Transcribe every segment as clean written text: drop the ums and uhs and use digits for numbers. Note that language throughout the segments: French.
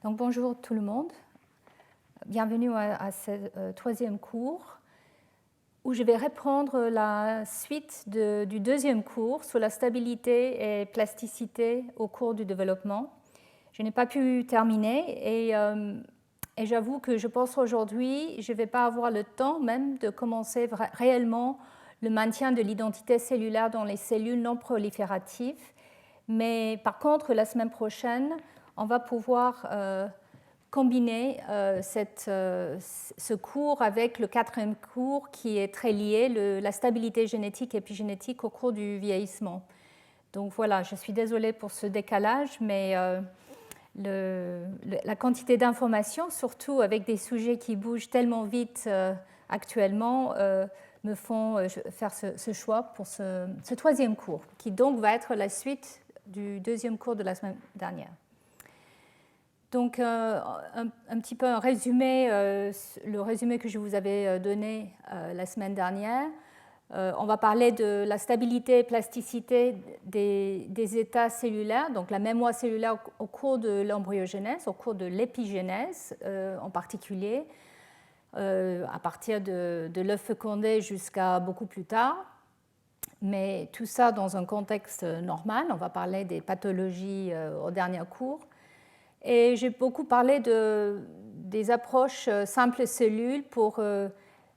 Donc bonjour tout le monde, bienvenue à ce troisième cours où je vais reprendre la suite du deuxième cours sur la stabilité et plasticité au cours du développement. Je n'ai pas pu terminer et j'avoue que je pense aujourd'hui, je ne vais pas avoir le temps même de commencer réellement le maintien de l'identité cellulaire dans les cellules non prolifératives. Mais par contre, la semaine prochaine, on va pouvoir combiner ce cours avec le quatrième cours qui est très lié, la stabilité génétique et épigénétique au cours du vieillissement. Donc voilà, je suis désolée pour ce décalage, mais la quantité d'informations, surtout avec des sujets qui bougent tellement vite actuellement, me font faire ce choix pour ce troisième cours, qui donc va être la suite du deuxième cours de la semaine dernière. Donc, un petit peu un résumé, le résumé que je vous avais donné la semaine dernière. On va parler de la stabilité et plasticité des états cellulaires, donc la mémoire cellulaire au cours de l'embryogenèse, au cours de l'épigénèse en particulier, à partir de l'œuf fécondé jusqu'à beaucoup plus tard. Mais tout ça dans un contexte normal. On va parler des pathologies au dernier cours. Et j'ai beaucoup parlé des approches simples cellules pour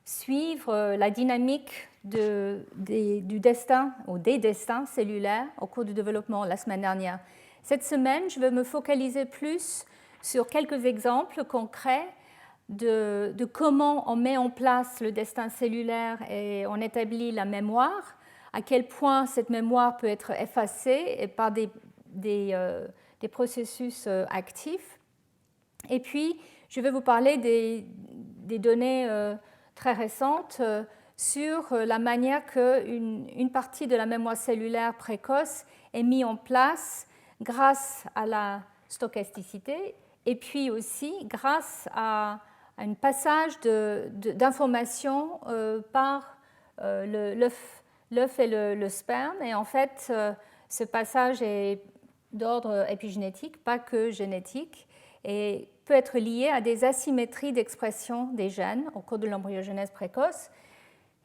suivre la dynamique du destin ou des destins cellulaires au cours du développement la semaine dernière. Cette semaine, je vais me focaliser plus sur quelques exemples concrets de comment on met en place le destin cellulaire et on établit la mémoire, à quel point cette mémoire peut être effacée par des processus actifs. Et puis, je vais vous parler des données très récentes sur la manière qu'une partie de la mémoire cellulaire précoce est mise en place grâce à la stochasticité et puis aussi grâce à un passage d'informations par l'œuf et le sperme. Et en fait, ce passage est d'ordre épigénétique, pas que génétique, et peut être lié à des asymétries d'expression des gènes au cours de l'embryogenèse précoce.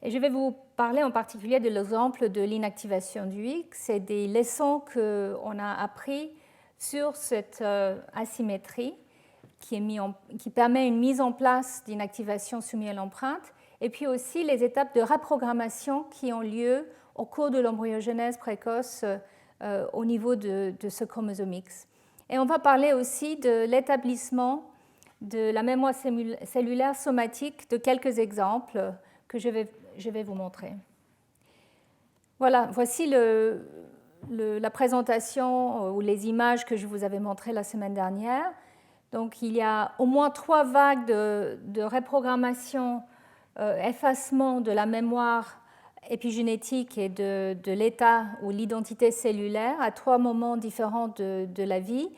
Et je vais vous parler en particulier de l'exemple de l'inactivation du X. C'est des leçons qu'on a apprises sur cette asymétrie qui permet une mise en place d'inactivation soumise à l'empreinte, et puis aussi les étapes de reprogrammation qui ont lieu au cours de l'embryogenèse précoce au niveau de ce chromosome X. Et on va parler aussi de l'établissement de la mémoire cellulaire somatique de quelques exemples que je vais vous montrer. Voilà, voici la présentation ou les images que je vous avais montrées la semaine dernière. Donc, il y a au moins 3 vagues de reprogrammation, effacement de la mémoire épigénétique et de l'état ou l'identité cellulaire à 3 moments différents de la vie.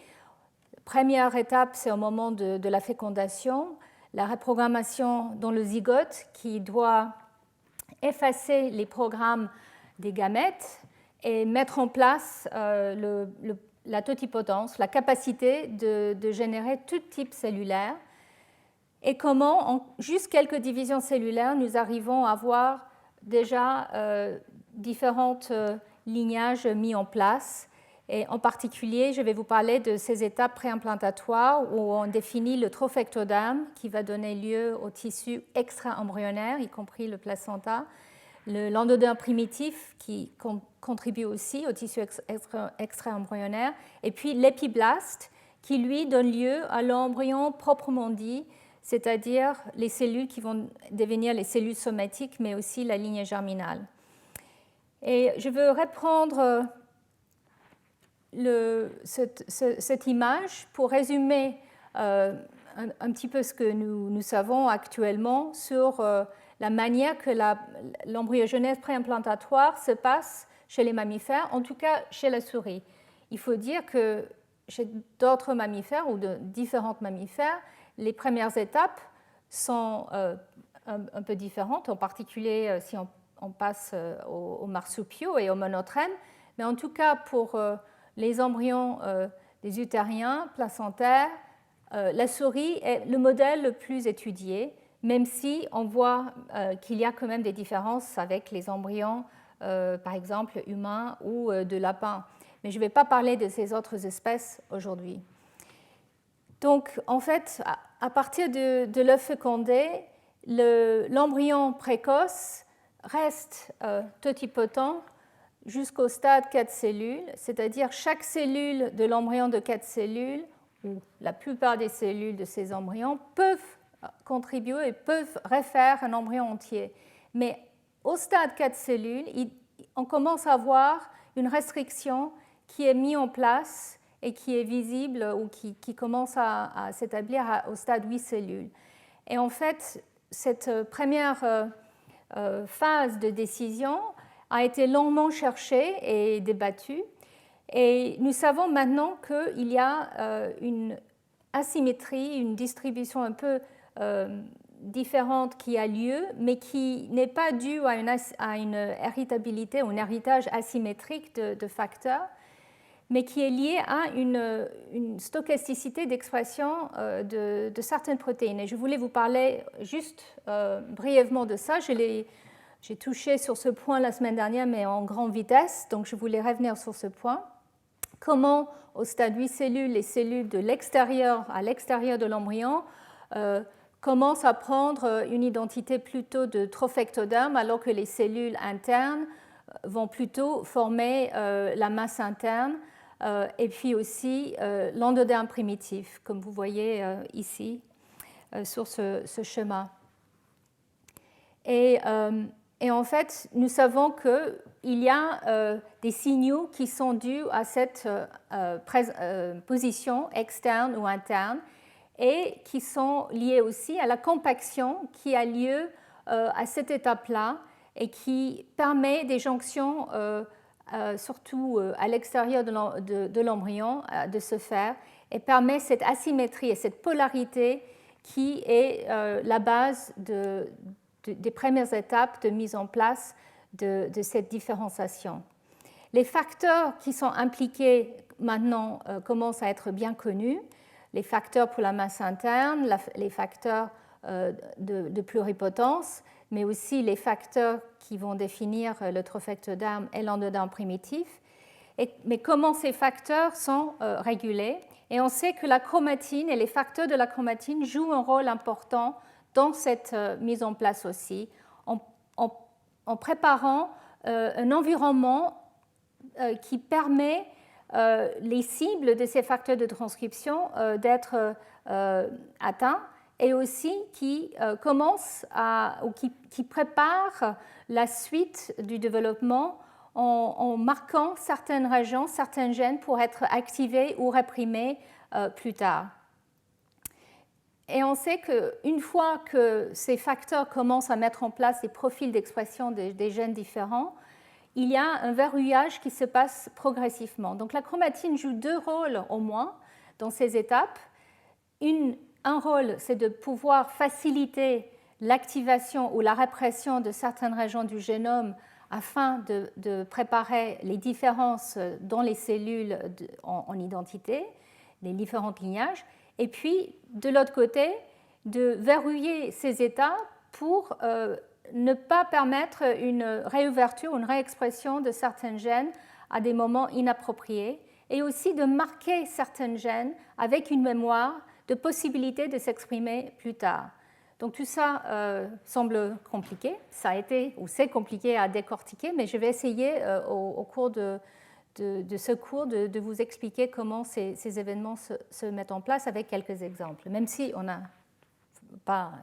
Première étape, c'est au moment de la fécondation, la reprogrammation dans le zygote qui doit effacer les programmes des gamètes et mettre en place la totipotence, la capacité de générer tout type cellulaire, et comment, en juste quelques divisions cellulaires, nous arrivons à avoir déjà différents lignages mis en place. Et en particulier, je vais vous parler de ces étapes préimplantatoires où on définit le trophectoderme qui va donner lieu au tissu extra-embryonnaire, y compris le placenta, l'endoderme primitif qui contribue aussi au tissu extra-embryonnaire, et puis l'épiblaste qui, lui, donne lieu à l'embryon proprement dit, c'est-à-dire les cellules qui vont devenir les cellules somatiques, mais aussi la lignée germinale. Et je veux reprendre cette image pour résumer un petit peu ce que nous savons actuellement sur la manière que l'embryogenèse préimplantatoire se passe chez les mammifères, en tout cas chez la souris. Il faut dire que chez d'autres mammifères ou de différents mammifères, les premières étapes sont un peu différentes, en particulier si on passe aux marsupiaux et aux monotrèmes. Mais en tout cas, pour les embryons des utériens, placentaires, la souris est le modèle le plus étudié, même si on voit qu'il y a quand même des différences avec les embryons, par exemple humains ou de lapins. Mais je ne vais pas parler de ces autres espèces aujourd'hui. Donc, en fait, à partir de l'œuf fécondé, l'embryon précoce reste totipotent jusqu'au stade 4 cellules, c'est-à-dire chaque cellule de l'embryon de 4 cellules, ou la plupart des cellules de ces embryons, peuvent contribuer et peuvent refaire un embryon entier. Mais au stade 4 cellules, on commence à voir une restriction qui est mise en place et qui est visible ou qui commence à s'établir au stade 8 cellules. Et en fait, cette première phase de décision a été longuement cherchée et débattue. Et nous savons maintenant qu'il y a une asymétrie, une distribution un peu différente qui a lieu, mais qui n'est pas due à une héritabilité ou un héritage asymétrique de facteurs, mais qui est liée à une stochasticité d'expression de certaines protéines. Et je voulais vous parler juste brièvement de ça. J'ai touché sur ce point la semaine dernière, mais en grande vitesse, donc je voulais revenir sur ce point. Comment, au stade 8 cellules, les cellules de l'extérieur à l'extérieur de l'embryon commencent à prendre une identité plutôt de trophectoderme, alors que les cellules internes vont plutôt former la masse interne, et puis aussi l'endoderme primitif, comme vous voyez ici sur ce schéma. Et en fait, nous savons qu'il y a des signaux qui sont dus à cette position externe ou interne et qui sont liés aussi à la compaction qui a lieu à cette étape-là et qui permet des jonctions, surtout à l'extérieur de l'embryon, de se faire et permet cette asymétrie et cette polarité qui est la base des premières étapes de mise en place de cette différenciation. Les facteurs qui sont impliqués maintenant commencent à être bien connus, les facteurs pour la masse interne, les facteurs de pluripotence, mais aussi les facteurs qui vont définir le trophectoderme et l'endoderme primitif. Mais comment ces facteurs sont régulés? Et on sait que la chromatine et les facteurs de la chromatine jouent un rôle important dans cette mise en place aussi, en préparant un environnement qui permet les cibles de ces facteurs de transcription d'être atteints et aussi qui commence ou qui prépare la suite du développement en marquant certaines régions, certains gènes pour être activés ou réprimés plus tard. Et on sait qu'une fois que ces facteurs commencent à mettre en place des profils d'expression des gènes différents, il y a un verrouillage qui se passe progressivement. Donc la chromatine joue deux rôles au moins dans ces étapes. Un rôle, c'est de pouvoir faciliter l'activation ou la répression de certaines régions du génome afin de préparer les différences dans les cellules en identité, les différents lignages. Et puis, de l'autre côté, de verrouiller ces états pour ne pas permettre une réouverture, une réexpression de certains gènes à des moments inappropriés, et aussi de marquer certains gènes avec une mémoire de possibilité de s'exprimer plus tard. Donc tout ça semble compliqué, ça a été ou c'est compliqué à décortiquer, mais je vais essayer au cours de ce cours de vous expliquer comment ces événements se mettent en place avec quelques exemples, même si on n'a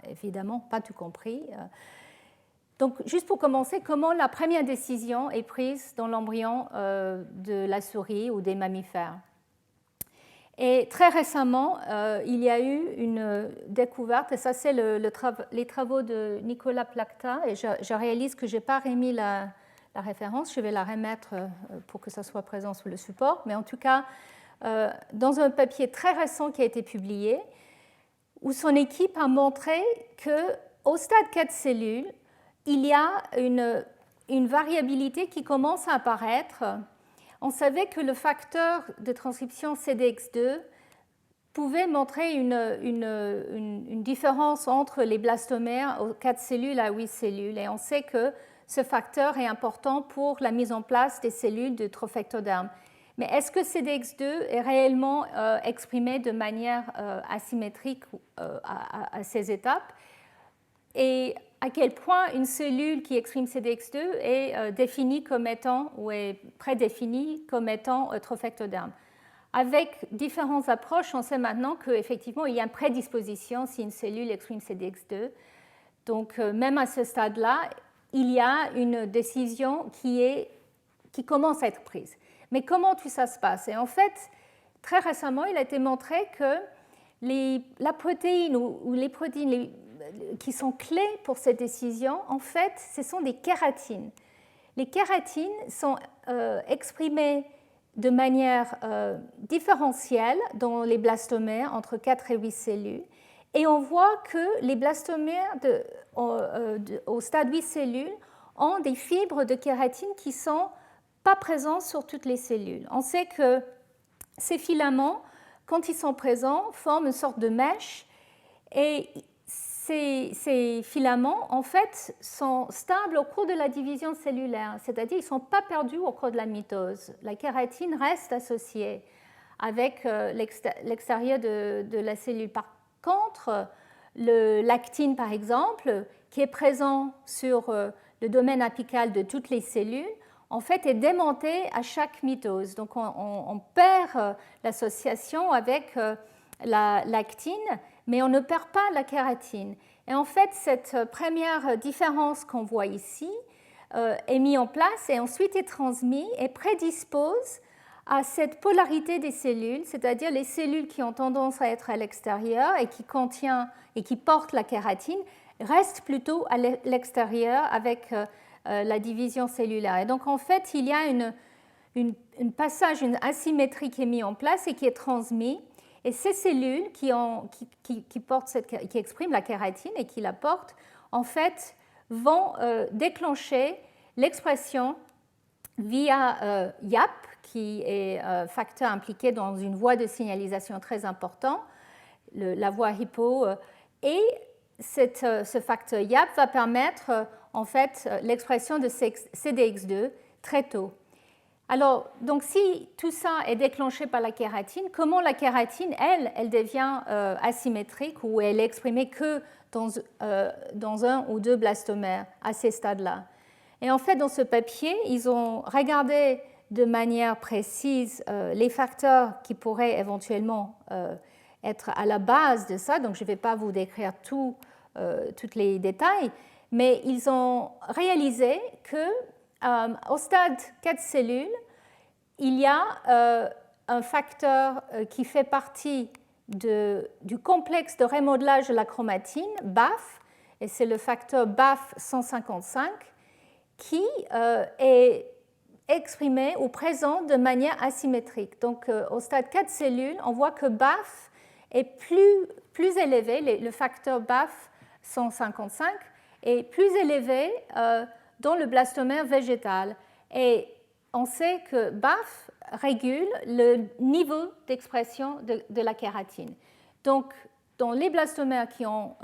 évidemment pas tout compris. Donc, juste pour commencer, comment la première décision est prise dans l'embryon de la souris ou des mammifères. Et très récemment, il y a eu une découverte, et ça c'est les travaux de Nicolas Plachta, et je réalise que je n'ai pas remis la référence, je vais la remettre pour que ça soit présent sur le support, mais en tout cas, dans un papier très récent qui a été publié, où son équipe a montré qu'au stade 4 cellules, il y a une variabilité qui commence à apparaître. On savait que le facteur de transcription CDX2 pouvait montrer une différence entre les blastomères aux 4 cellules à 8 cellules. Et on sait que ce facteur est important pour la mise en place des cellules de trophectoderme. Mais est-ce que CDX2 est réellement exprimé de manière asymétrique à ces étapes? Et à quel point une cellule qui exprime CDX2 est définie comme étant, ou est prédéfinie comme étant trophectoderme? Avec différentes approches, on sait maintenant qu'effectivement, il y a une prédisposition si une cellule exprime CDX2. Donc, même à ce stade-là, il y a une décision qui commence à être prise. Mais comment tout ça se passe? Et en fait, très récemment, il a été montré que la protéine ou les protéines qui sont clés pour cette décision, en fait, ce sont des kératines. Les kératines sont exprimées de manière différentielle dans les blastomères entre 4 et 8 cellules. Et on voit que les blastomères au stade 8 cellules ont des fibres de kératine qui ne sont pas présentes sur toutes les cellules. On sait que ces filaments, quand ils sont présents, forment une sorte de mèche. Et ces filaments, en fait, sont stables au cours de la division cellulaire, c'est-à-dire qu'ils ne sont pas perdus au cours de la mitose. La kératine reste associée avec l'extérieur de la cellule. Par contre, le l'actine, par exemple, qui est présent sur le domaine apical de toutes les cellules, en fait, est démonté à chaque mitose. Donc, on perd l'association avec l'actine, mais on ne perd pas la kératine. Et en fait, cette première différence qu'on voit ici est mise en place et ensuite est transmise et prédispose à cette polarité des cellules, c'est-à-dire les cellules qui ont tendance à être à l'extérieur et qui portent la kératine, restent plutôt à l'extérieur avec la division cellulaire. Et donc, en fait, il y a une asymétrie qui est mis en place et qui est transmis. Et ces cellules qui expriment la kératine et qui la portent, en fait, vont déclencher l'expression via YAP, qui est un facteur impliqué dans une voie de signalisation très importante, la voie HIPPO. Et ce facteur YAP va permettre, en fait, l'expression de CDX2 très tôt. Alors, donc, si tout ça est déclenché par la kératine, comment la kératine, elle devient asymétrique ou elle est exprimée que dans un ou deux blastomères à ces stades-là? Et en fait, dans ce papier, ils ont regardé de manière précise les facteurs qui pourraient éventuellement être à la base de ça. Donc, je ne vais pas vous décrire tous les détails, mais ils ont réalisé que au stade 4 cellules, il y a un facteur qui fait partie du complexe de remodelage de la chromatine, BAF, et c'est le facteur BAF 155, qui est exprimé ou présent de manière asymétrique. Donc, au stade 4 cellules, on voit que BAF est plus élevé, le facteur BAF 155 est plus élevé dans le blastomère végétal. Et on sait que BAF régule le niveau d'expression de la kératine. Donc, dans les blastomères qui ont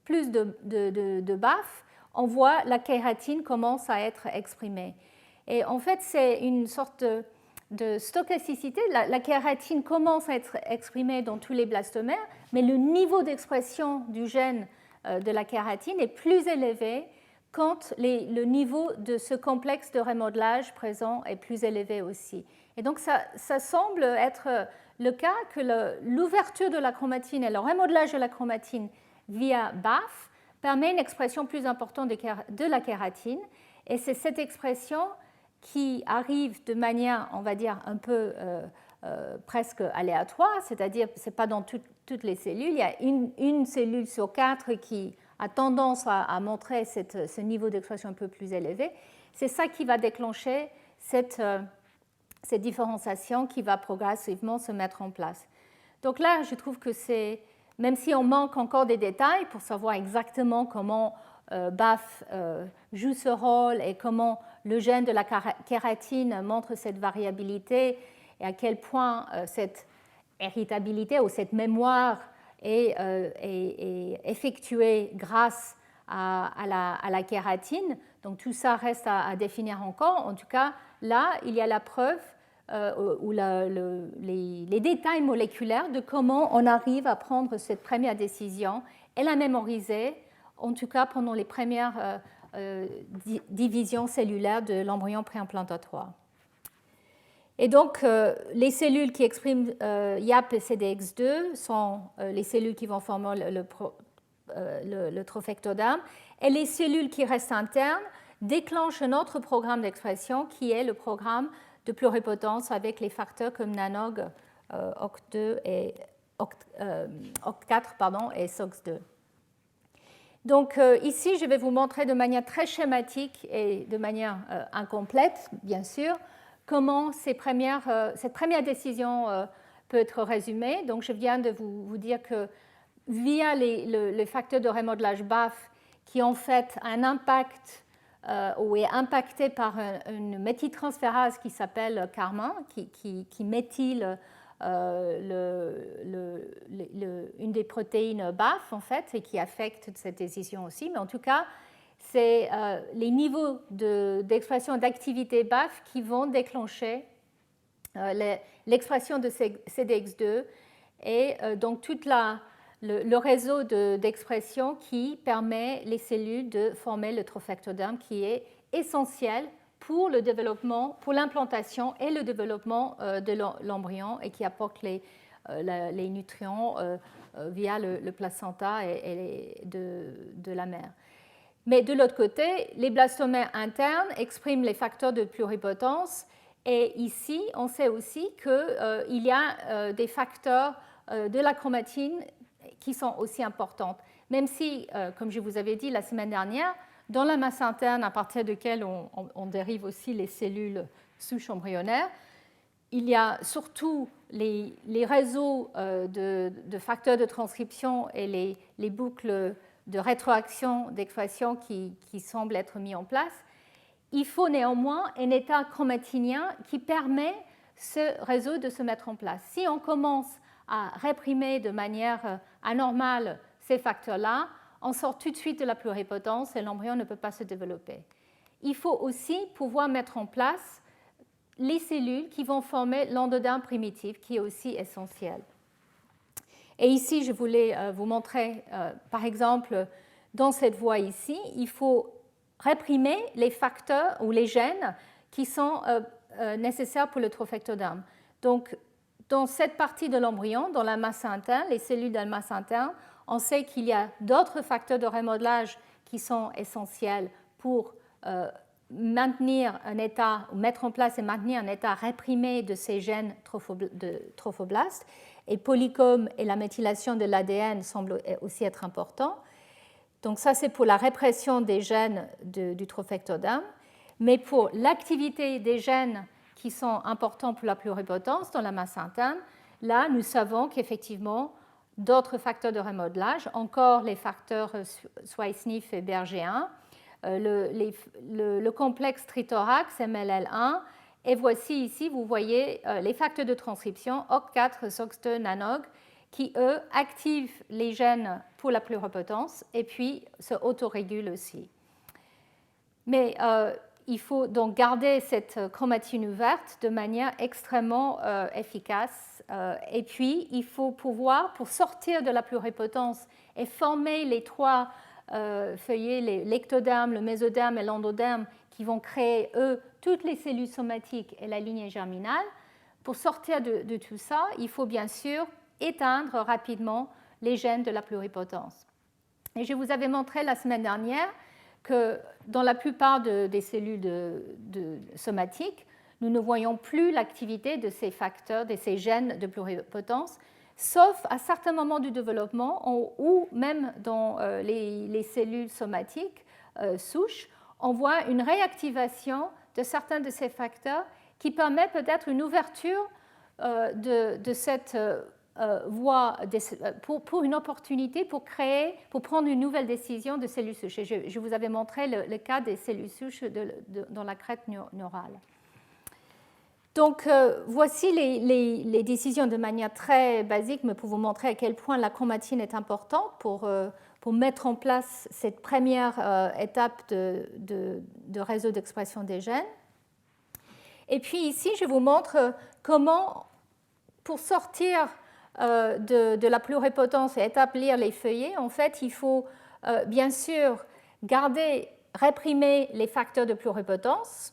plus de BAF, on voit la kératine commence à être exprimée. Et en fait, c'est une sorte de stochasticité. La kératine commence à être exprimée dans tous les blastomères, mais le niveau d'expression du gène de la kératine est plus élevé quand le niveau de ce complexe de remodelage présent est plus élevé aussi. Et donc, ça semble être le cas que l'ouverture de la chromatine et le remodelage de la chromatine via BAF permet une expression plus importante de la kératine. Et c'est cette expression qui arrive de manière, on va dire, un peu presque aléatoire, c'est-à-dire ce n'est pas dans toutes les cellules. Il y a une cellule sur 4 qui a tendance à montrer ce niveau d'expression un peu plus élevé. C'est ça qui va déclencher cette différenciation qui va progressivement se mettre en place. Donc là, je trouve que c'est, même si on manque encore des détails pour savoir exactement comment BAF joue ce rôle et comment le gène de la kératine montre cette variabilité et à quel point cette héritabilité ou cette mémoire est effectuée grâce à la kératine. Donc tout ça reste à définir encore. En tout cas, là, il y a la preuve ou les détails moléculaires de comment on arrive à prendre cette première décision et la mémoriser, en tout cas pendant les premières divisions cellulaires de l'embryon préimplantatoire. Et donc, les cellules qui expriment YAP et CDX2 sont les cellules qui vont former le trophectoderme, et les cellules qui restent internes déclenchent un autre programme d'expression qui est le programme de pluripotence avec les facteurs comme NANOG, OCT2 et OCT4 et SOX2. Donc ici, je vais vous montrer de manière très schématique et de manière incomplète, bien sûr, comment cette première décision peut être résumée. Donc je viens de vous dire que via les facteurs de remodelage BAF qui en fait un impact ou est impacté par une méthyltransférase qui s'appelle Carmin, qui méthyle une des protéines BAF en fait et qui affecte cette décision aussi. Mais en tout cas, c'est les niveaux d'expression d'activité BAF qui vont déclencher l'expression de CDX2 et donc tout le réseau d'expression qui permet les cellules de former le trophectoderme qui est essentiel pour le développement, pour l'implantation et le développement de l'embryon et qui apporte les nutriments via le placenta et de la mère. Mais de l'autre côté, les blastomères internes expriment les facteurs de pluripotence et ici, on sait aussi qu'il y a des facteurs de la chromatine qui sont aussi importantes, même si, comme je vous avais dit la semaine dernière, dans la masse interne à partir de laquelle on dérive aussi les cellules souches embryonnaires, il y a surtout les réseaux de facteurs de transcription et les boucles de rétroaction d'expression qui semblent être mis en place. Il faut néanmoins un état chromatinien qui permet ce réseau de se mettre en place. Si on commence à réprimer de manière anormale ces facteurs-là, on sort tout de suite de la pluripotence et l'embryon ne peut pas se développer. Il faut aussi pouvoir mettre en place les cellules qui vont former l'endoderme primitif, qui est aussi essentiel. Et ici, je voulais vous montrer, par exemple, dans cette voie ici, il faut réprimer les facteurs ou les gènes qui sont nécessaires pour le trophectoderme. Donc, dans cette partie de l'embryon, dans la masse interne, les cellules de la masse interne, on sait qu'il y a d'autres facteurs de remodelage qui sont essentiels pour maintenir un état, ou mettre en place et maintenir un état réprimé de ces gènes de trophoblastes. Et polycom et la méthylation de l'ADN semblent aussi être importants. Donc ça, c'est pour la répression des gènes du trophectoderme. Mais pour l'activité des gènes qui sont importants pour la pluripotence dans la masse interne, là, nous savons qu'effectivement, d'autres facteurs de remodelage, encore les facteurs SWI/SNF et BRG1, le complexe trithorax, MLL1, et voici ici, vous voyez les facteurs de transcription, OCT4, SOX2, NANOG, qui, eux, activent les gènes pour la pluripotence et puis se autorégulent aussi. Mais il faut donc garder cette chromatine ouverte de manière extrêmement efficace. Et puis, il faut pouvoir, pour sortir de la pluripotence et former les trois feuillets, l'ectoderme, le mésoderme et l'endoderme, qui vont créer, eux, toutes les cellules somatiques et la lignée germinale. Pour sortir de tout ça, il faut bien sûr éteindre rapidement les gènes de la pluripotence. Et je vous avais montré la semaine dernière que dans la plupart des cellules somatiques, nous ne voyons plus l'activité de ces facteurs, de ces gènes de pluripotence, sauf à certains moments du développement ou même dans les cellules somatiques souches, on voit une réactivation de certains de ces facteurs qui permet peut-être une ouverture de cette voie pour une opportunité pour prendre une nouvelle décision de cellules souches. Et je vous avais montré le cas des cellules souches dans la crête neurale. Donc, voici les décisions de manière très basique, mais pour vous montrer à quel point la chromatine est importante pour mettre en place cette première étape de réseau d'expression des gènes. Et puis ici, je vous montre comment, pour sortir de la pluripotence et établir les feuillets, en fait, il faut bien sûr réprimer les facteurs de pluripotence,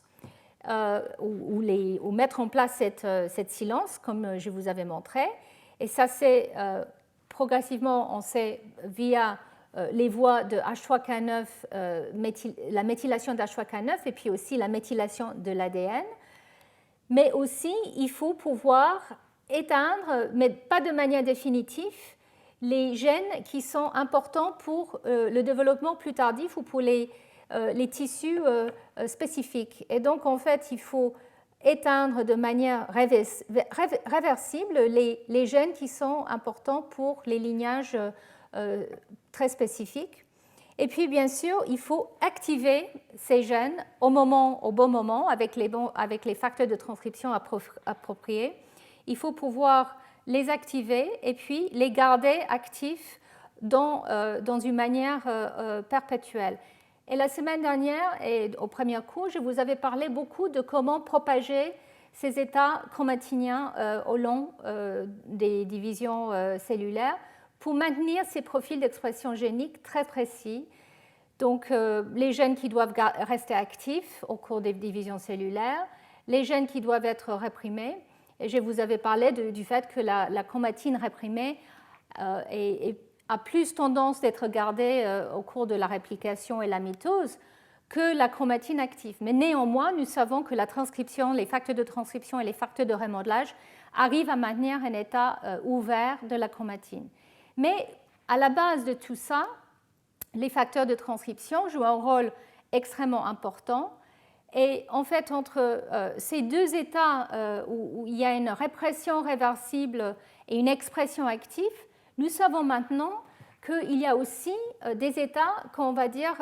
ou mettre en place cette silence, comme je vous avais montré. Et ça, c'est progressivement, on sait, via les voies de H3K9, la méthylation d'H3K9 et puis aussi la méthylation de l'ADN. Mais aussi, il faut pouvoir éteindre, mais pas de manière définitive, les gènes qui sont importants pour le développement plus tardif ou pour les tissus spécifiques. Et donc, en fait, il faut éteindre de manière réversible les gènes qui sont importants pour les lignages très spécifiques. Et puis, bien sûr, il faut activer ces gènes au bon moment avec les facteurs de transcription appropriés. Il faut pouvoir les activer et puis les garder actifs dans une manière perpétuelle. Et la semaine dernière, et au premier cours, je vous avais parlé beaucoup de comment propager ces états chromatiniens au long des divisions cellulaires pour maintenir ces profils d'expression génique très précis. Donc, les gènes qui doivent rester actifs au cours des divisions cellulaires, les gènes qui doivent être réprimés. Et je vous avais parlé du fait que la chromatine réprimée a plus tendance d'être gardée au cours de la réplication et la mitose que la chromatine active. Mais néanmoins, nous savons que la transcription, les facteurs de transcription et les facteurs de remodelage arrivent à maintenir un état ouvert de la chromatine. Mais à la base de tout ça, les facteurs de transcription jouent un rôle extrêmement important. Et en fait, entre ces deux états où il y a une répression réversible et une expression active, nous savons maintenant qu'il y a aussi des états qu'on va dire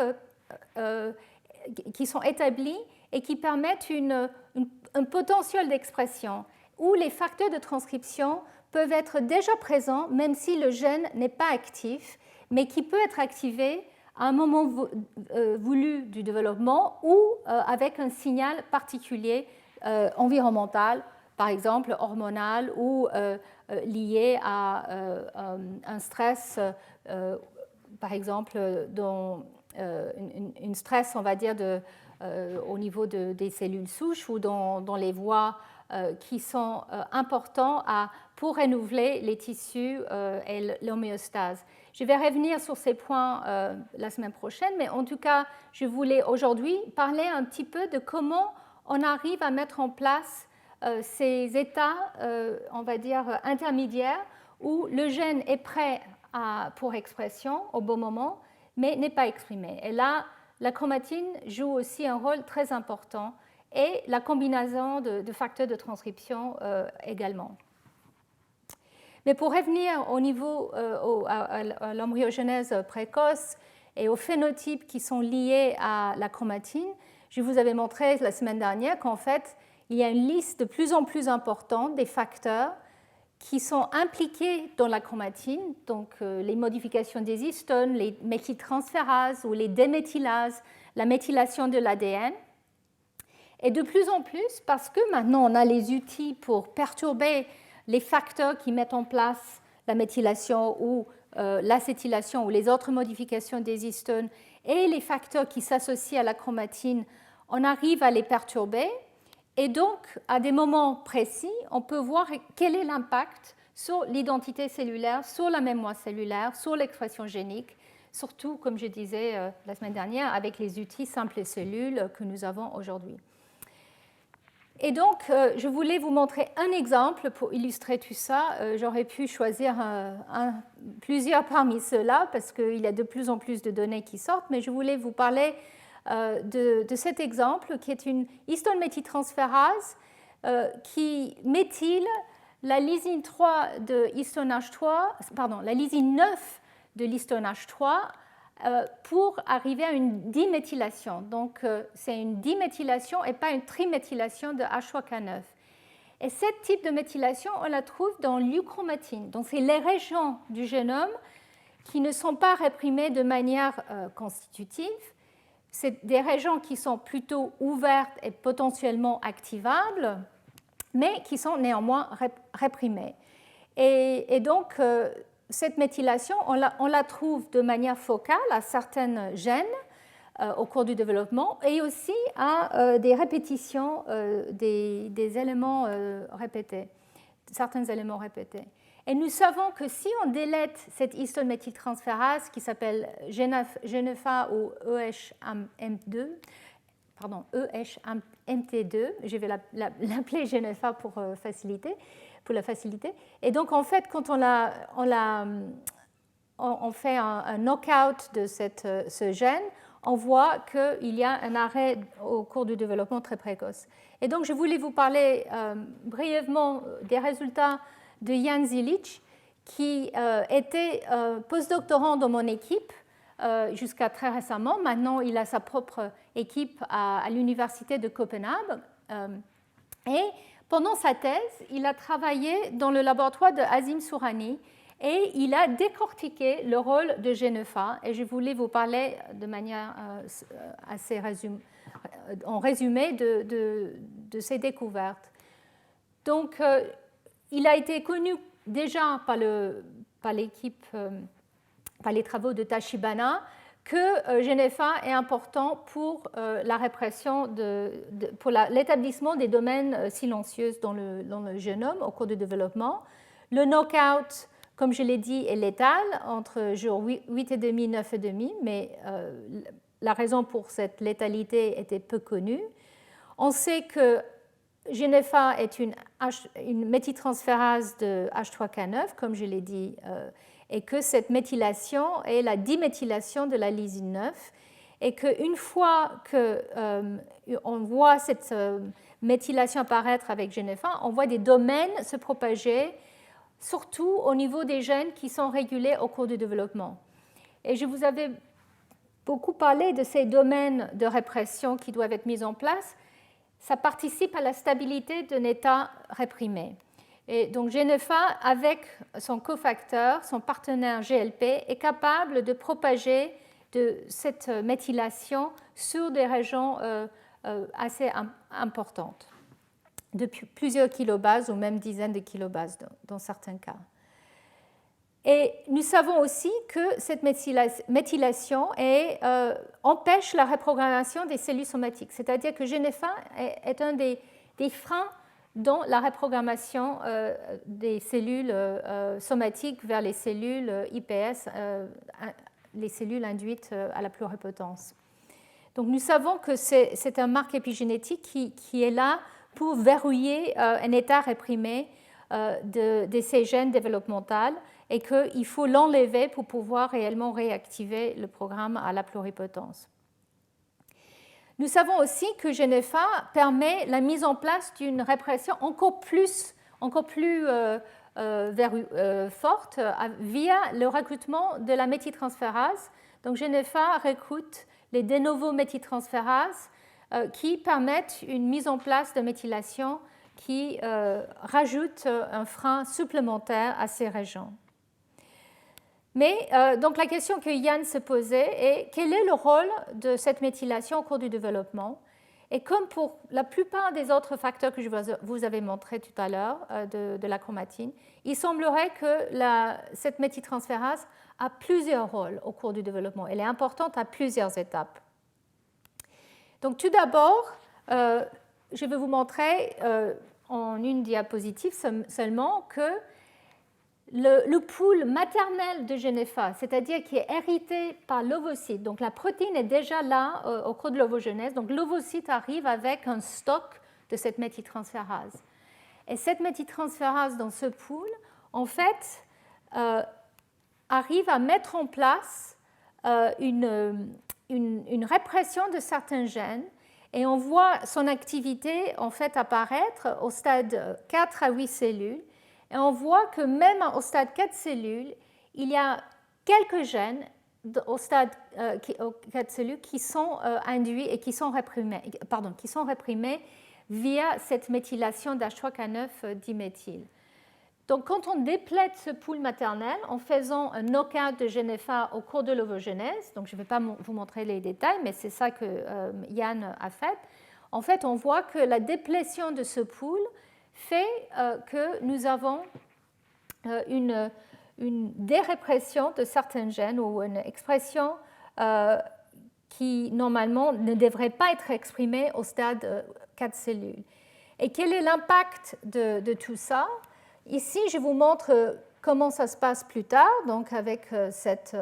qui sont établis et qui permettent un potentiel d'expression où les facteurs de transcription peuvent être déjà présents même si le gène n'est pas actif, mais qui peut être activé à un moment voulu du développement ou avec un signal particulier environnemental, par exemple hormonal ou lié à un stress, par exemple dans une stress, on va dire, au niveau des cellules souches ou dans les voies qui sont importants pour renouveler les tissus et l'homéostase. Je vais revenir sur ces points la semaine prochaine, mais en tout cas, je voulais aujourd'hui parler un petit peu de comment on arrive à mettre en place ces états, on va dire, intermédiaires, où le gène est prêt pour expression au bon moment, mais n'est pas exprimé. Et là, la chromatine joue aussi un rôle très important, et la combinaison de facteurs de transcription également. Mais pour revenir au niveau à l'embryogenèse précoce et aux phénotypes qui sont liés à la chromatine, je vous avais montré la semaine dernière qu'en fait, il y a une liste de plus en plus importante des facteurs qui sont impliqués dans la chromatine, donc les modifications des histones, les méthyltransférases ou les déméthylases, la méthylation de l'ADN. Et de plus en plus, parce que maintenant on a les outils pour perturber les facteurs qui mettent en place la méthylation ou l'acétylation ou les autres modifications des histones et les facteurs qui s'associent à la chromatine, on arrive à les perturber. Et donc, à des moments précis, on peut voir quel est l'impact sur l'identité cellulaire, sur la mémoire cellulaire, sur l'expression génique, surtout, comme je disais la semaine dernière, avec les outils simples et cellules que nous avons aujourd'hui. Et donc, je voulais vous montrer un exemple pour illustrer tout ça. J'aurais pu choisir plusieurs parmi ceux-là parce qu'il y a de plus en plus de données qui sortent, mais je voulais vous parler de cet exemple qui est une histone méthyltransférase qui méthyle la lysine 3 de histone H3, pardon, la lysine 9 de l'histone H3 pour arriver à une diméthylation. Donc, c'est une diméthylation et pas une triméthylation de H3K9. Et ce type de méthylation, on la trouve dans l'euchromatine. Donc, c'est les régions du génome qui ne sont pas réprimées de manière constitutive. C'est des régions qui sont plutôt ouvertes et potentiellement activables, mais qui sont néanmoins réprimées. Et donc, cette méthylation, on la trouve de manière focale à certains gènes au cours du développement et aussi à des répétitions des éléments répétés, certains éléments répétés. Et nous savons que si on délète cette histone méthyltransférase qui s'appelle GNFA ou EHMT2, je vais l'appeler GNFA pour la facilité. Et donc, en fait, quand on fait un knockout de ce gène, on voit qu'il y a un arrêt au cours du développement très précoce. Et donc, je voulais vous parler brièvement des résultats de Jan Zilic, qui était postdoctorant dans mon équipe jusqu'à très récemment. Maintenant, il a sa propre équipe à l'université de Copenhague. Et pendant sa thèse, il a travaillé dans le laboratoire de Azim Sourani et il a décortiqué le rôle de GNFA. Et je voulais vous parler de manière assez en résumé de ces découvertes. Donc, il a été connu déjà par l'équipe, par les travaux de Tachibana, que GNFA est important pour la répression, pour l'établissement des domaines silencieux dans le génome au cours du développement. Le knockout, comme je l'ai dit, est létal entre jour 8,5 et 9,5, mais la raison pour cette létalité était peu connue. On sait que GNFA est une méthyltransférase de H3K9, comme je l'ai dit, et que cette méthylation est la diméthylation de la lysine 9, et qu'une fois qu'on voit cette méthylation apparaître avec GNFA, on voit des domaines se propager, surtout au niveau des gènes qui sont régulés au cours du développement. Et je vous avais beaucoup parlé de ces domaines de répression qui doivent être mis en place. Ça participe à la stabilité d'un état réprimé. Et donc GNFA, avec son cofacteur, son partenaire GLP, est capable de propager de cette méthylation sur des régions assez importantes, de plusieurs kilobases ou même dizaines de kilobases dans certains cas. Et nous savons aussi que cette méthylation empêche la reprogrammation des cellules somatiques, c'est-à-dire que GNFA est un des freins dans la reprogrammation des cellules somatiques vers les cellules IPS, les cellules induites à la pluripotence. Donc nous savons que c'est un marque épigénétique qui est là pour verrouiller un état réprimé de ces gènes développementaux et qu'il faut l'enlever pour pouvoir réellement réactiver le programme à la pluripotence. Nous savons aussi que GNFA permet la mise en place d'une répression encore plus forte via le recrutement de la méthyltransférase. Donc GNFA recrute les de novo méthyltransférases qui permettent une mise en place de méthylation qui rajoute un frein supplémentaire à ces régions. Mais donc la question que Yann se posait est quel est le rôle de cette méthylation au cours du développement? Et comme pour la plupart des autres facteurs que je vous avais montrés tout à l'heure de la chromatine, il semblerait que cette méthyltransférase a plusieurs rôles au cours du développement. Elle est importante à plusieurs étapes. Donc tout d'abord, je vais vous montrer en une diapositive seulement que le pool maternel de GNFA, c'est-à-dire qui est hérité par l'ovocyte, donc la protéine est déjà là au cours de l'ovogenèse, donc l'ovocyte arrive avec un stock de cette méthyltransférase. Et cette méthyltransférase dans ce pool, en fait, arrive à mettre en place une répression de certains gènes et on voit son activité en fait apparaître au stade 4 à 8 cellules. Et on voit que même au stade 4 cellules, il y a quelques gènes au stade 4 cellules qui sont induits et qui sont réprimés, via cette méthylation d'H3K9-diméthyle. Donc, quand on déplète ce pool maternel en faisant un knockout de GNFA au cours de l'ovogenèse, donc je ne vais pas vous montrer les détails, mais c'est ça que Yann a fait. En fait, on voit que la déplétion de ce pool fait que nous avons une dérépression de certains gènes ou une expression qui, normalement, ne devrait pas être exprimée au stade 4 cellules. Et quel est l'impact de tout ça? Ici, je vous montre comment ça se passe plus tard, donc avec cette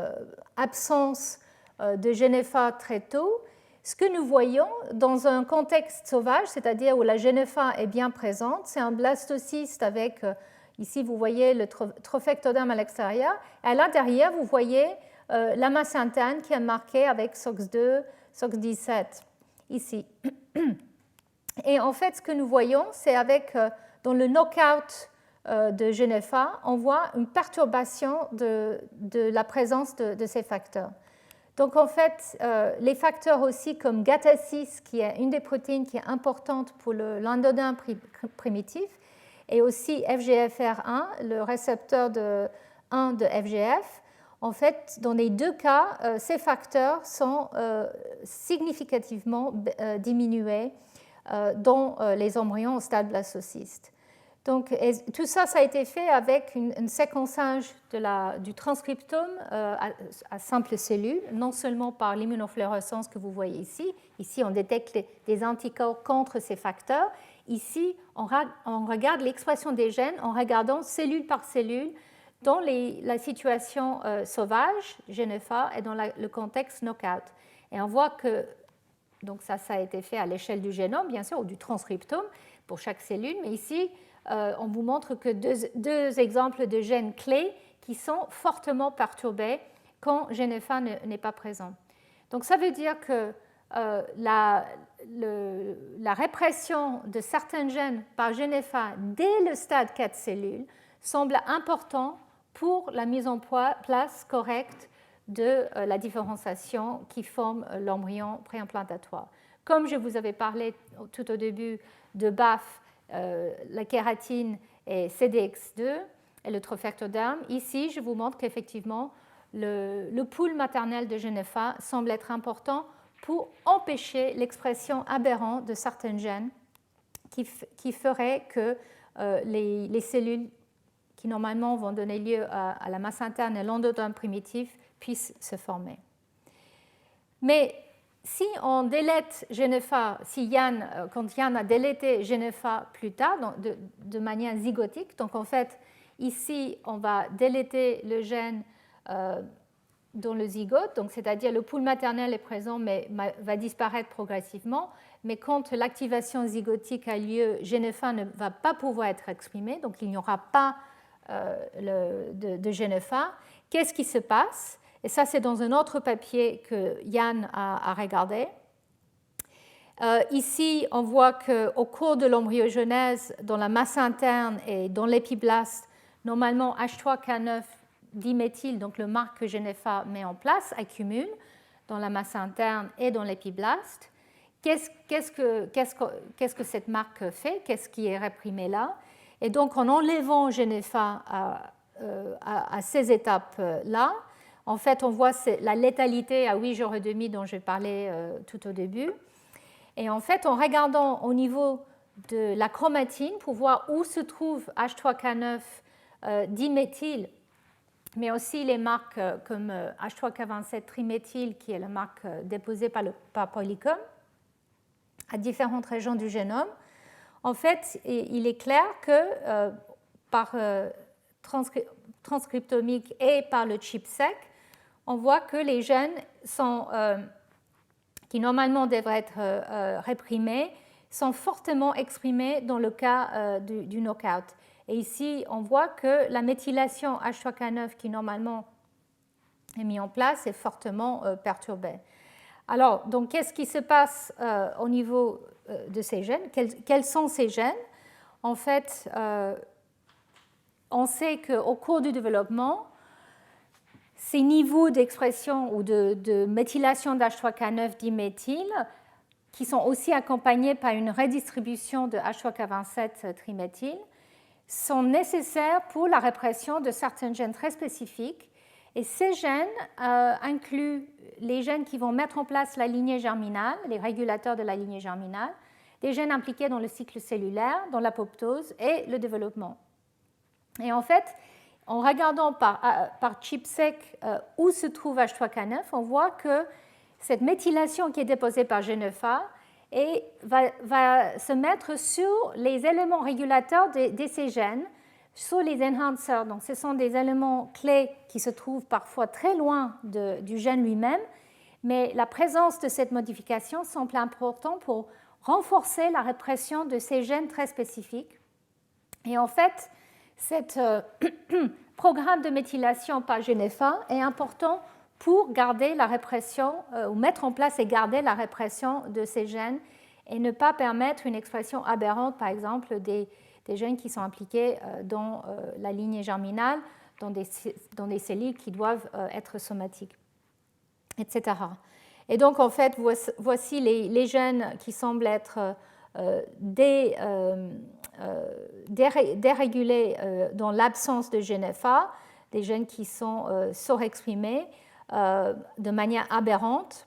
absence de GNFA très tôt. Ce que nous voyons dans un contexte sauvage, c'est-à-dire où la GNFA est bien présente, c'est un blastocyste avec, ici vous voyez le trophectoderme à l'extérieur, et à l'intérieur vous voyez la masse interne qui est marquée avec SOX2, SOX17, ici. Et en fait, ce que nous voyons, c'est avec, dans le knockout de GNFA, on voit une perturbation de la présence de ces facteurs. Donc en fait, les facteurs aussi comme GATA6, qui est une des protéines qui est importante pour l'endoderme primitif, et aussi FGFR1, le récepteur 1 de FGF, en fait, dans les deux cas, ces facteurs sont significativement diminués dans les embryons au stade blastocyste. Donc, tout ça, ça a été fait avec un séquençage du transcriptome à simple cellule, non seulement par l'immunofluorescence que vous voyez ici. Ici, on détecte des anticorps contre ces facteurs. Ici, on regarde l'expression des gènes en regardant cellule par cellule dans la situation sauvage, GNFA, et dans le contexte knockout. Et on voit que, donc ça a été fait à l'échelle du génome, bien sûr, ou du transcriptome pour chaque cellule, mais ici, on vous montre que deux exemples de gènes clés qui sont fortement perturbés quand GNFA n'est pas présent. Donc ça veut dire que la répression de certains gènes par GNFA dès le stade 4 cellules semble important pour la mise en place correcte de la différenciation qui forme l'embryon préimplantatoire. Comme je vous avais parlé tout au début de BAF, la kératine et CDX2 et le trophectoderme, ici je vous montre qu'effectivement le pool maternel de GNFA semble être important pour empêcher l'expression aberrante de certains gènes qui feraient que les cellules qui normalement vont donner lieu à la masse interne et l'endoderme primitif puissent se former. Mais si on délète GNFA, quand Yann a délété GNFA plus tard, de manière zygotique, donc en fait, ici, on va déléter le gène dans le zygote, donc c'est-à-dire le pool maternel est présent mais va disparaître progressivement, mais quand l'activation zygotique a lieu, GNFA ne va pas pouvoir être exprimé, donc il n'y aura pas de GNFA. Qu'est-ce qui se passe? Et ça, c'est dans un autre papier que Yann a regardé. Ici, on voit qu'au cours de l'embryogenèse, dans la masse interne et dans l'épiblaste, normalement H3K9 diméthyle, donc le marque que GNFA met en place, accumule dans la masse interne et dans l'épiblaste. Qu'est-ce que cette marque fait? Qu'est-ce qui est réprimé là? Et donc, en enlevant GNFA à ces étapes-là, en fait, on voit la létalité à 8 jours et demi dont je parlais tout au début. Et en fait, en regardant au niveau de la chromatine pour voir où se trouve H3K9 diméthyle, mais aussi les marques comme H3K27 triméthyle, qui est la marque déposée par Polycom, à différentes régions du génome. En fait, il est clair que par transcriptomique et par le ChIP-seq, on voit que les gènes qui normalement devraient être réprimés sont fortement exprimés dans le cas du knockout. Et ici, on voit que la méthylation H3K9 qui normalement est mise en place est fortement perturbée. Alors, donc, qu'est-ce qui se passe au niveau de ces gènes? Quels sont ces gènes? En fait, on sait qu'au cours du développement, ces niveaux d'expression ou de méthylation d'H3K9 diméthyle qui sont aussi accompagnés par une redistribution de H3K27 triméthyle, sont nécessaires pour la répression de certains gènes très spécifiques. Et ces gènes incluent les gènes qui vont mettre en place la lignée germinale, les régulateurs de la lignée germinale, des gènes impliqués dans le cycle cellulaire, dans l'apoptose et le développement. Et en fait, en regardant par ChIP-seq où se trouve H3K9, on voit que cette méthylation qui est déposée par G9A va se mettre sur les éléments régulateurs de ces gènes, sur les enhancers. Donc, ce sont des éléments clés qui se trouvent parfois très loin du gène lui-même, mais la présence de cette modification semble importante pour renforcer la répression de ces gènes très spécifiques. Et en fait, ce programme de méthylation par G9A est important pour garder la répression, ou mettre en place et garder la répression de ces gènes et ne pas permettre une expression aberrante, par exemple, des gènes qui sont impliqués dans la lignée germinale, dans des cellules qui doivent être somatiques, etc. Et donc, en fait, voici les gènes qui semblent être dérégulés dans l'absence de G9A, des gènes qui sont surexprimés de manière aberrante.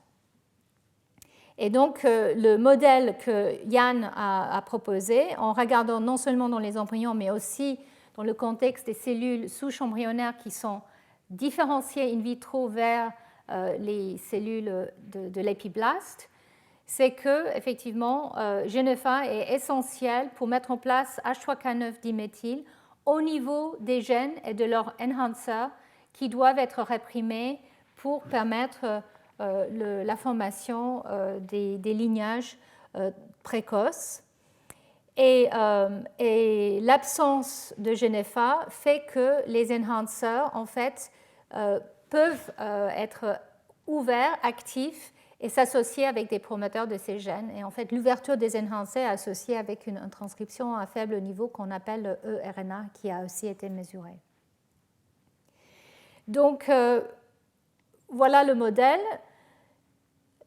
Et donc, le modèle que Yann a proposé, en regardant non seulement dans les embryons, mais aussi dans le contexte des cellules souches embryonnaires qui sont différenciées in vitro vers les cellules de l'épiblaste, c'est que, effectivement, G9A est essentiel pour mettre en place H3K9-diméthyle au niveau des gènes et de leurs enhancers qui doivent être réprimés pour permettre la formation des lignages précoces. Et l'absence de G9A fait que les enhancers, en fait, peuvent être ouverts, actifs et s'associer avec des promoteurs de ces gènes. Et en fait, l'ouverture des enhancers est associée avec une transcription à faible niveau qu'on appelle eRNA, qui a aussi été mesurée. Donc, voilà le modèle.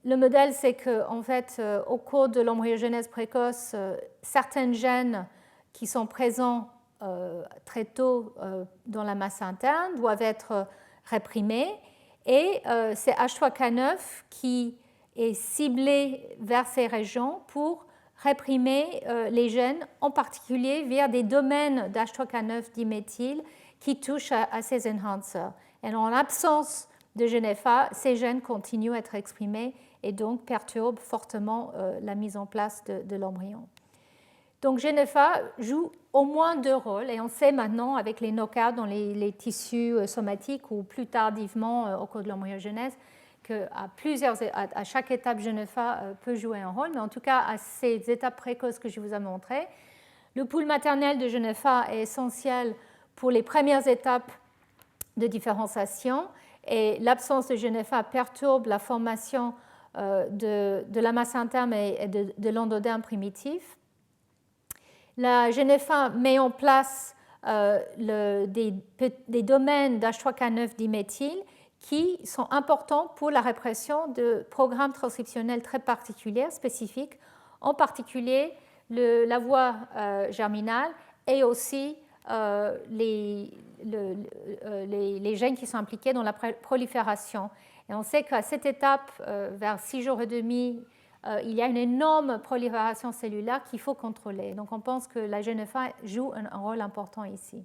Le modèle, c'est qu'en fait, au cours de l'embryogenèse précoce, certains gènes qui sont présents très tôt dans la masse interne doivent être réprimés. Et c'est H3K9 qui est ciblé vers ces régions pour réprimer les gènes, en particulier via des domaines d'H3K9-diméthyle qui touchent à ces enhancers. Et en l'absence de G9A, ces gènes continuent à être exprimés et donc perturbent fortement la mise en place de l'embryon. Donc G9A joue au moins deux rôles, et on sait maintenant avec les knockouts dans les tissus somatiques ou plus tardivement au cours de l'embryogenèse qu'à chaque étape G9A peut jouer un rôle, mais en tout cas à ces étapes précoces que je vous ai montrées, le pool maternel de G9A est essentiel pour les premières étapes de différenciation, et l'absence de G9A perturbe la formation de la masse interne et de l'endoderme primitif. La G9A met en place des domaines d'H3K9-diméthyle qui sont importants pour la répression de programmes transcriptionnels très particuliers, spécifiques, en particulier la voie germinale et aussi les gènes qui sont impliqués dans la prolifération. Et on sait qu'à cette étape, vers 6 jours et demi, il y a une énorme prolifération cellulaire qu'il faut contrôler. Donc on pense que la G9A joue un rôle important ici.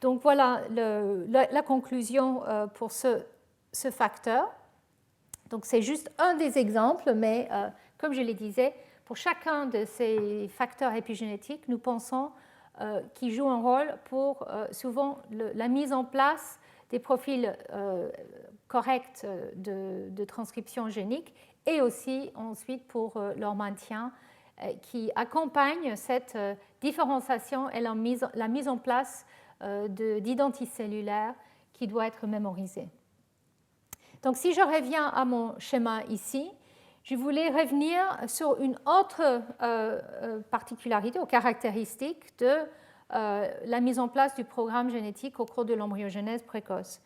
Donc voilà la conclusion pour ce facteur. Donc c'est juste un des exemples, mais comme je le disais, pour chacun de ces facteurs épigénétiques, nous pensons qu'ils jouent un rôle pour souvent la mise en place des profils corrects de transcription génique et aussi ensuite pour leur maintien qui accompagne cette différenciation et la mise en place d'identicellules qui doit être mémorisée. Donc si je reviens à mon schéma ici, je voulais revenir sur une autre particularité ou caractéristique de la mise en place du programme génétique au cours de l'embryogenèse précoce.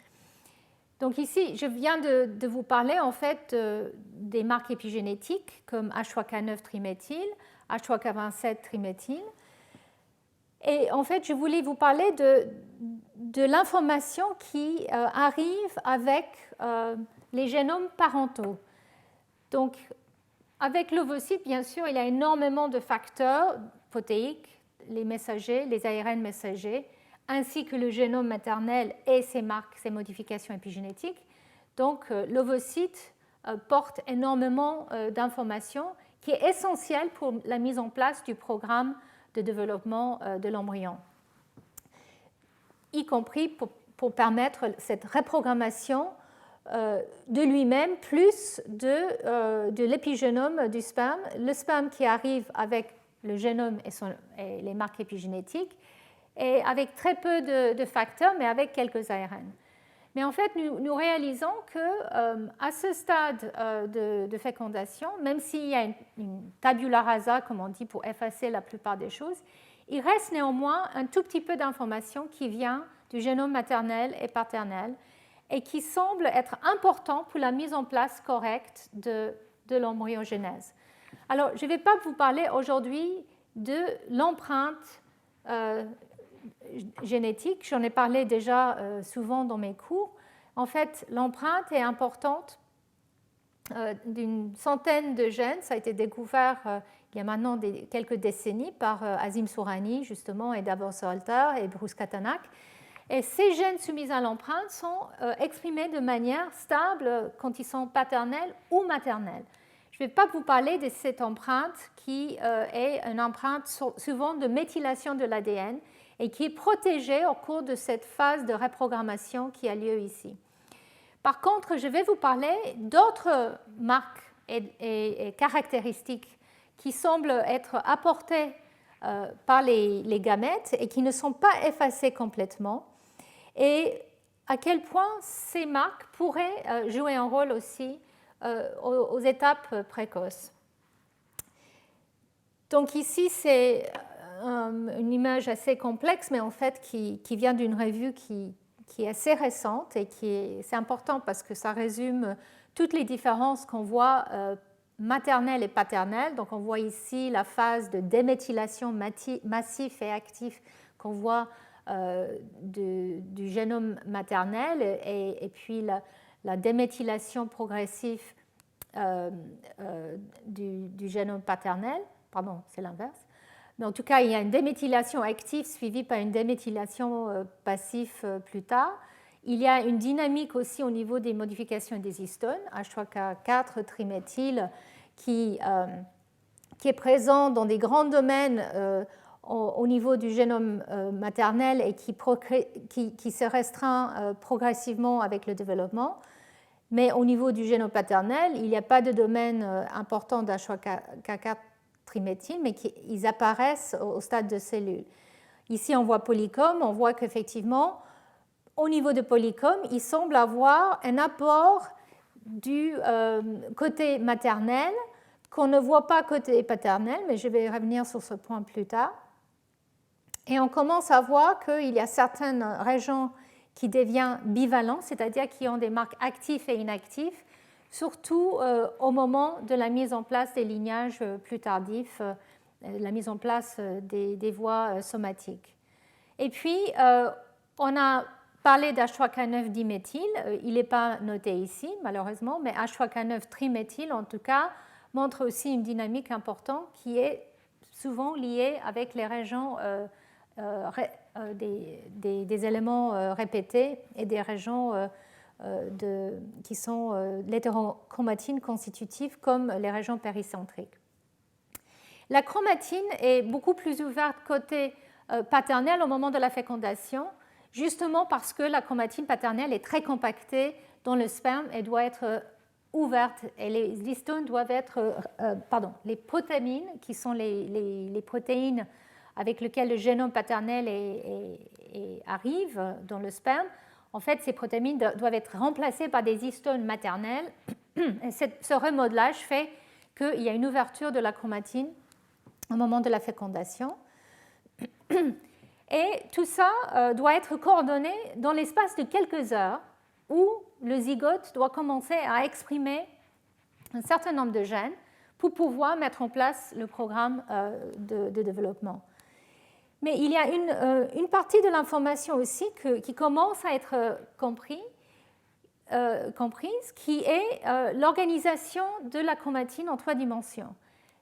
Donc ici, je viens de vous parler en fait des marques épigénétiques comme H3K9 triméthyle, H3K27 triméthyle. Et en fait, je voulais vous parler de l'information qui arrive avec les génomes parentaux. Donc, avec l'ovocyte, bien sûr, il y a énormément de facteurs protéiques, les messagers, les ARN messagers, ainsi que le génome maternel et ses marques, ses modifications épigénétiques. Donc, l'ovocyte porte énormément d'informations qui est essentielle pour la mise en place du programme de développement de l'embryon, y compris pour permettre cette reprogrammation de lui-même plus de l'épigénome du sperme, le sperme qui arrive avec le génome et les marques épigénétiques, et avec très peu de facteurs, mais avec quelques ARN. Mais en fait, nous réalisons qu'à ce stade de fécondation, même s'il y a une tabula rasa, comme on dit, pour effacer la plupart des choses, il reste néanmoins un tout petit peu d'informations qui vient du génome maternel et paternel et qui semble être important pour la mise en place correcte de l'embryogénèse. Alors, je ne vais pas vous parler aujourd'hui de l'empreinte génétique, j'en ai parlé déjà souvent dans mes cours. En fait, l'empreinte est importante d'une centaine de gènes. Ça a été découvert il y a maintenant quelques décennies par Azim Sourani, justement, et Davor Salter et Bruce Katanak. Et ces gènes soumis à l'empreinte sont exprimés de manière stable quand ils sont paternels ou maternels. Je ne vais pas vous parler de cette empreinte qui est une empreinte souvent de méthylation de l'ADN et qui est protégée au cours de cette phase de reprogrammation qui a lieu ici. Par contre, je vais vous parler d'autres marques et caractéristiques qui semblent être apportées par les gamètes et qui ne sont pas effacées complètement, et à quel point ces marques pourraient jouer un rôle aussi aux étapes précoces. Donc ici, c'est une image assez complexe, mais en fait qui vient d'une revue qui est assez récente et c'est important parce que ça résume toutes les différences qu'on voit maternelle et paternelle. Donc on voit ici la phase de déméthylation massif et actif qu'on voit du génome maternel et puis la déméthylation progressive du génome paternel. Pardon, c'est l'inverse. Mais en tout cas, il y a une déméthylation active suivie par une déméthylation passive plus tard. Il y a une dynamique aussi au niveau des modifications des histones, H3K4 triméthyle, qui est présent dans des grands domaines au niveau du génome maternel et qui se restreint progressivement avec le développement. Mais au niveau du génome paternel, il n'y a pas de domaine important d'H3K4 triméthyle, mais ils apparaissent au stade de cellules. Ici, on voit polycombe, on voit qu'effectivement, au niveau de polycombe, il semble avoir un apport du côté maternel qu'on ne voit pas côté paternel, mais je vais revenir sur ce point plus tard. Et on commence à voir qu'il y a certaines régions qui deviennent bivalentes, c'est-à-dire qui ont des marques actives et inactives, surtout au moment de la mise en place des lignages plus tardifs, la mise en place des voies somatiques. Et puis, on a parlé d'H3K9 diméthyle, il n'est pas noté ici, malheureusement, mais H3K9 triméthyle, en tout cas, montre aussi une dynamique importante qui est souvent liée avec les régions des éléments répétés et des régions qui sont l'hétérochromatine constitutive comme les régions péricentriques. La chromatine est beaucoup plus ouverte côté paternel au moment de la fécondation, justement parce que la chromatine paternelle est très compactée dans le sperme et doit être ouverte, et les histones doivent être, les protamines, qui sont les protéines avec lesquelles le génome paternel arrive dans le sperme. En fait, ces protéines doivent être remplacées par des histones maternelles. Et ce remodelage fait qu'il y a une ouverture de la chromatine au moment de la fécondation. Et tout ça doit être coordonné dans l'espace de quelques heures où le zygote doit commencer à exprimer un certain nombre de gènes pour pouvoir mettre en place le programme de développement. Mais il y a une partie de l'information aussi qui commence à être comprise, qui est l'organisation de la chromatine en 3 dimensions.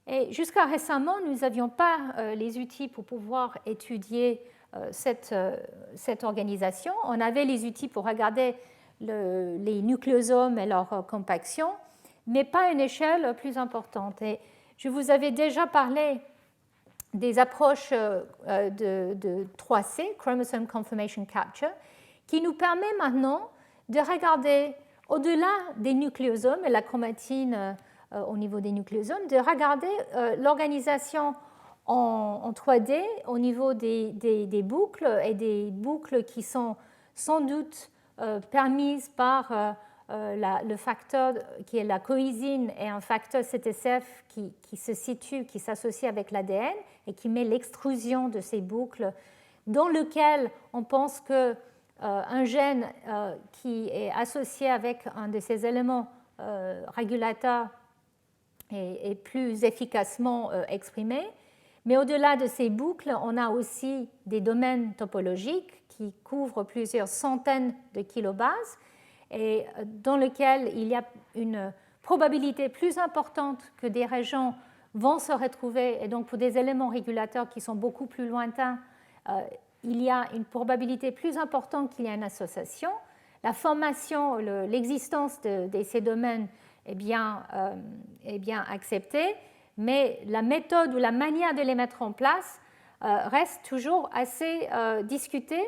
Et jusqu'à récemment, nous n'avions pas les outils pour pouvoir étudier cette organisation. On avait les outils pour regarder les nucléosomes et leur compaction, mais pas à une échelle plus importante. Et je vous avais déjà parlé des approches de 3C, Chromosome Conformation Capture, qui nous permet maintenant de regarder au-delà des nucléosomes et la chromatine au niveau des nucléosomes, de regarder l'organisation en 3D au niveau des boucles et des boucles qui sont sans doute permises par le facteur qui est la coïsine et un facteur CTCF qui se situe, qui s'associe avec l'ADN et qui met l'extrusion de ces boucles dans lequel on pense que un gène qui est associé avec un de ces éléments régulateurs est plus efficacement exprimé. Mais au-delà de ces boucles, on a aussi des domaines topologiques qui couvrent plusieurs centaines de kilobases et dans lesquels il y a une probabilité plus importante que des régions vont se retrouver. Et donc pour des éléments régulateurs qui sont beaucoup plus lointains, il y a une probabilité plus importante qu'il y ait une association. La formation, l'existence de ces domaines est bien acceptée, mais la méthode ou la manière de les mettre en place reste toujours assez discutée.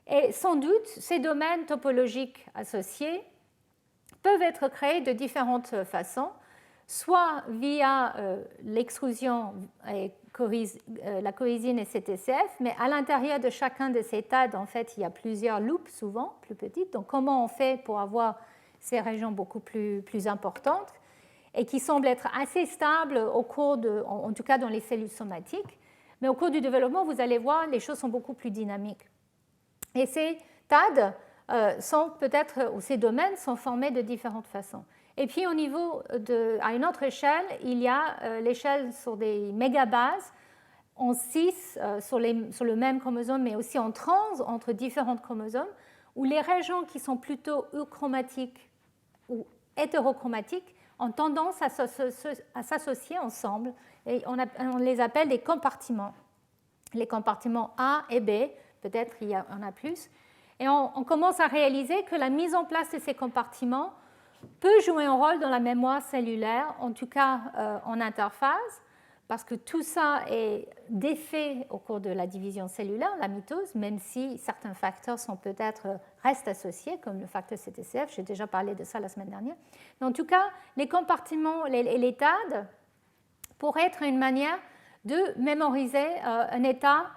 Et sans doute, ces domaines topologiques associés peuvent être créés de différentes façons, soit via l'extrusion et la coïsine et CTCF, mais à l'intérieur de chacun de ces TAD, en fait, il y a plusieurs loupes, souvent plus petites. Donc, comment on fait pour avoir ces régions beaucoup plus importantes et qui semblent être assez stables au cours en tout cas dans les cellules somatiques. Mais au cours du développement, vous allez voir, les choses sont beaucoup plus dynamiques. Et ces TAD sont peut-être, ou ces domaines sont formés de différentes façons. Et puis, à une autre échelle, il y a l'échelle sur des mégabases, en 6 sur le même chromosome, mais aussi en trans entre différents chromosomes, où les régions qui sont plutôt euchromatiques ou hétérochromatiques ont tendance à s'associer ensemble, et on les appelle des compartiments. Les compartiments A et B, peut-être il y en a plus. Et on commence à réaliser que la mise en place de ces compartiments peut jouer un rôle dans la mémoire cellulaire, en tout cas en interphase, parce que tout ça est défait au cours de la division cellulaire, la mitose, même si certains facteurs restent associés, comme le facteur CTCF, j'ai déjà parlé de ça la semaine dernière. Mais en tout cas, les compartiments, les TAD, pourraient être une manière de mémoriser un état.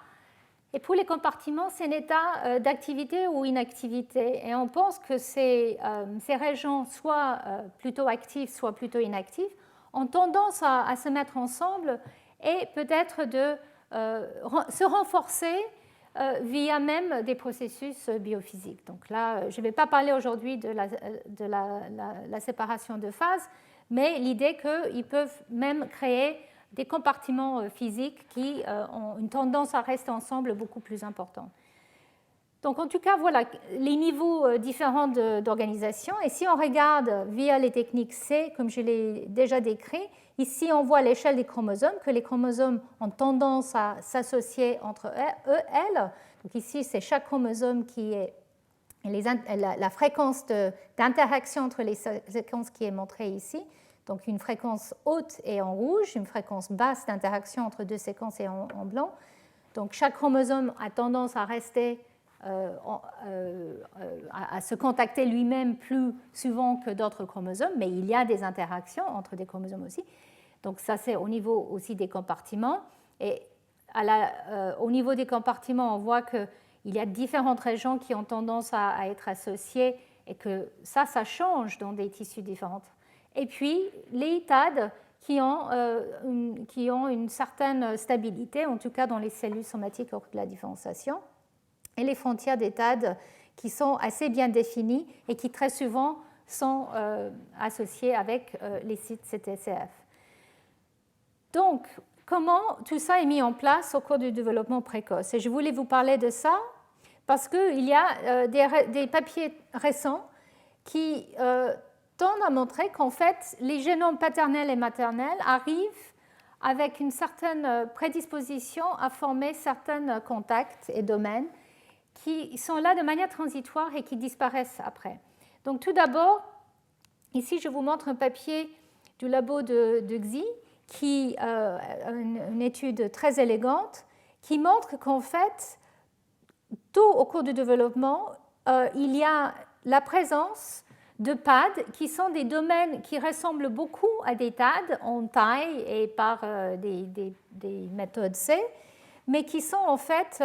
Et pour les compartiments, c'est un état d'activité ou inactivité. Et on pense que ces régions, soit plutôt actives, soit plutôt inactives, ont tendance à se mettre ensemble et peut-être de se renforcer via même des processus biophysiques. Donc là, je ne vais pas parler aujourd'hui de la séparation de phases, mais l'idée qu'ils peuvent même créer des compartiments physiques qui ont une tendance à rester ensemble beaucoup plus importante. Donc en tout cas, voilà les niveaux différents d'organisation. Et si on regarde via les techniques C, comme je l'ai déjà décrit, ici on voit à l'échelle des chromosomes que les chromosomes ont tendance à s'associer entre elles. Donc ici, c'est chaque chromosome qui est la fréquence d'interaction entre les séquences qui est montrée ici. Donc une fréquence haute est en rouge, une fréquence basse d'interaction entre deux séquences est en blanc. Donc chaque chromosome a tendance à rester à se contacter lui-même plus souvent que d'autres chromosomes, mais il y a des interactions entre des chromosomes aussi. Donc ça, c'est au niveau aussi des compartiments. Et au niveau des compartiments, on voit qu'il y a différentes régions qui ont tendance à être associées et que ça change dans des tissus différents. Et puis, les TAD qui ont une certaine stabilité, en tout cas dans les cellules somatiques hors de la différenciation, et les frontières des TAD qui sont assez bien définis et qui très souvent sont associés avec les sites CTCF. Donc, comment tout ça est mis en place au cours du développement précoce? Et je voulais vous parler de ça parce qu'il y a des papiers récents qui tendent à montrer qu'en fait, les génomes paternels et maternels arrivent avec une certaine prédisposition à former certains contacts et domaines qui sont là de manière transitoire et qui disparaissent après. Donc tout d'abord, ici je vous montre un papier du labo de Xi, qui une étude très élégante, qui montre qu'en fait, tôt au cours du développement, il y a la présence de PAD qui sont des domaines qui ressemblent beaucoup à des TAD en taille et par des méthodes C, mais qui sont en fait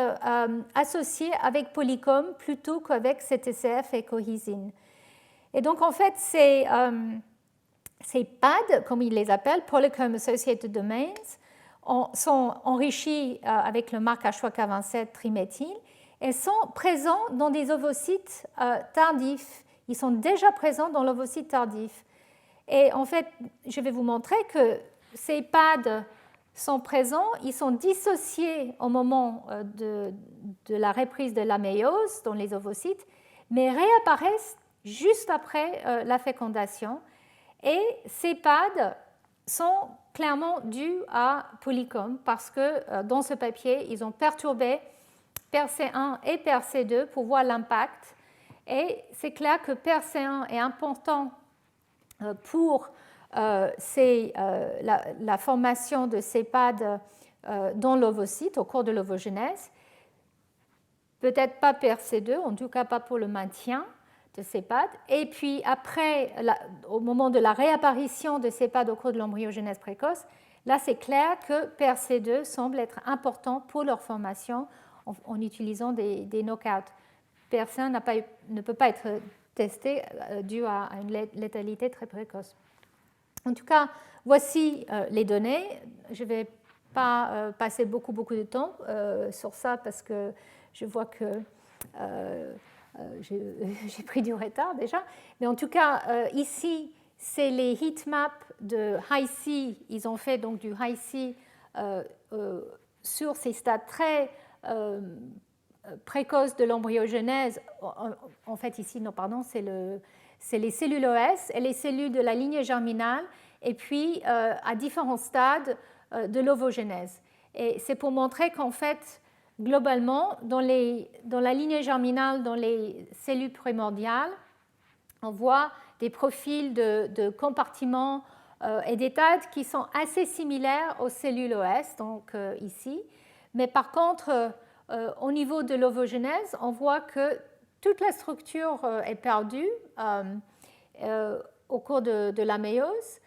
associés avec Polycom plutôt qu'avec CTCF et cohysine. Et donc en fait, ces PAD, comme ils les appellent, Polycom Associated Domains, sont enrichis avec le marque H3K27 triméthyle et sont présents dans des ovocytes tardifs. Ils sont déjà présents dans l'ovocyte tardif. Et en fait, je vais vous montrer que ces PAD sont présents, ils sont dissociés au moment de la reprise de la méiose dans les ovocytes, mais réapparaissent juste après la fécondation. Et ces PAD sont clairement dus à Polycom parce que dans ce papier, ils ont perturbé PERC1 et PERC2 pour voir l'impact. Et c'est clair que PERC1 est important pour la formation de ces PAD dans l'ovocyte au cours de l'ovogenèse. Peut-être pas PERC2, en tout cas pas pour le maintien de ces PAD. Et puis après, au moment de la réapparition de ces PAD au cours de l'embryogenèse précoce, là c'est clair que PERC2 semble être important pour leur formation en utilisant des knockouts. PERC1 ne peut pas être testé dû à une létalité très précoce. En tout cas, voici les données. Je ne vais pas passer beaucoup de temps sur ça parce que je vois que j'ai pris du retard déjà. Mais en tout cas, ici, c'est les heatmaps de Hi-C. Ils ont fait donc du Hi-C sur ces stades très précoce de l'embryogenèse, en fait ici, non pardon, c'est les cellules OS et les cellules de la lignée germinale, et puis à différents stades de l'ovogenèse. Et c'est pour montrer qu'en fait, globalement, dans la lignée germinale, dans les cellules primordiales, on voit des profils de compartiments et des TAD qui sont assez similaires aux cellules OS, donc ici, mais par contre, au niveau de l'ovogenèse, on voit que toute la structure est perdue au cours de la méiose.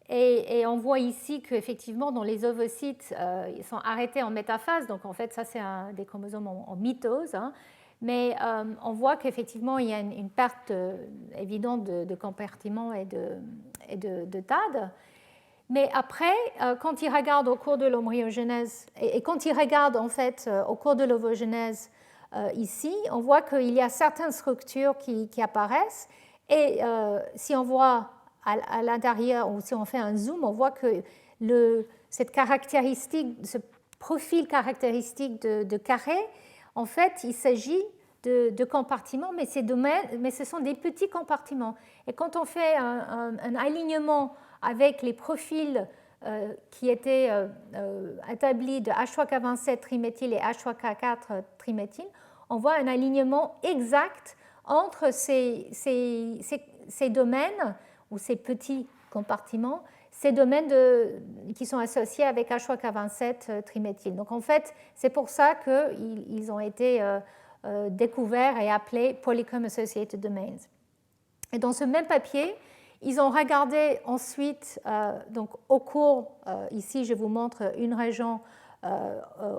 Et on voit ici qu'effectivement, dans les ovocytes, ils sont arrêtés en métaphase. Donc, en fait, ça, c'est des chromosomes en mitose. Hein. Mais on voit qu'effectivement, il y a une perte évidente de compartiments et de TAD. Mais après, quand ils regardent au cours de l'embryogenèse, et quand ils regardent en fait au cours de l'ovogenèse ici, on voit qu'il y a certaines structures qui apparaissent. Et si on voit à l'intérieur, ou si on fait un zoom, on voit que cette caractéristique, ce profil caractéristique de carré, en fait, il s'agit de compartiments, mais ce sont des petits compartiments. Et quand on fait un alignement avec les profils qui étaient établis de H3K27 triméthyle et H3K4 triméthyle, on voit un alignement exact entre ces domaines ou ces petits compartiments, ces domaines qui sont associés avec H3K27 triméthyle. Donc en fait, c'est pour ça qu'ils ont été découverts et appelés Polycom Associated Domains. Et dans ce même papier, ils ont regardé ensuite, donc au cours, ici je vous montre une région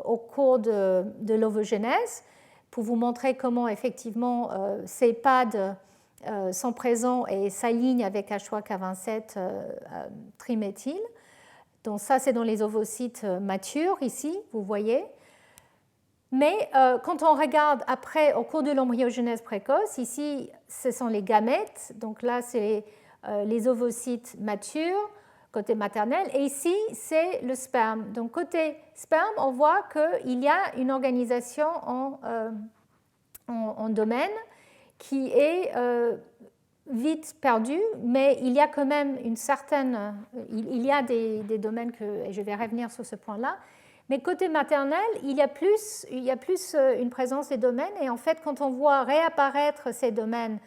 au cours de l'ovogenèse, pour vous montrer comment effectivement ces PAD sont présents et s'alignent avec H3K27 triméthyle. Donc ça, c'est dans les ovocytes matures, ici, vous voyez. Mais quand on regarde après au cours de l'embryogenèse précoce, ici ce sont les gamètes, donc là c'est les ovocytes matures, côté maternel, et ici c'est le sperme. Donc côté sperme, on voit qu'il y a une organisation en domaine qui est vite perdue, mais il y a quand même une certaine... Il y a des domaines et je vais revenir sur ce point-là, mais côté maternel, il y a plus une présence des domaines, et en fait, quand on voit réapparaître ces domaines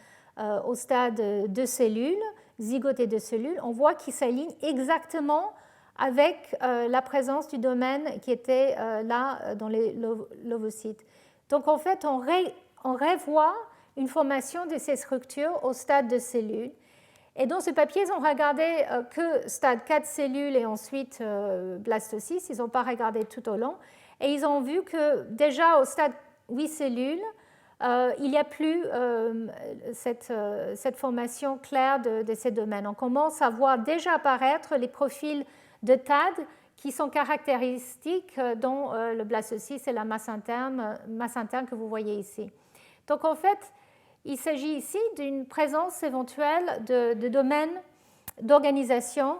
au stade de cellules, zygote et de cellules, on voit qu'ils s'alignent exactement avec la présence du domaine qui était là dans l'ovocyte. Donc en fait, on revoit une formation de ces structures au stade de cellules. Et dans ce papier, ils ont regardé que stade 4 cellules et ensuite blastocyste. Ils n'ont pas regardé tout au long. Et ils ont vu que déjà au stade 8 cellules, il n'y a plus cette formation claire de ces domaines. On commence à voir déjà apparaître les profils de TAD qui sont caractéristiques dans le blastocyste et la masse interne que vous voyez ici. Donc en fait, il s'agit ici d'une présence éventuelle de domaines d'organisation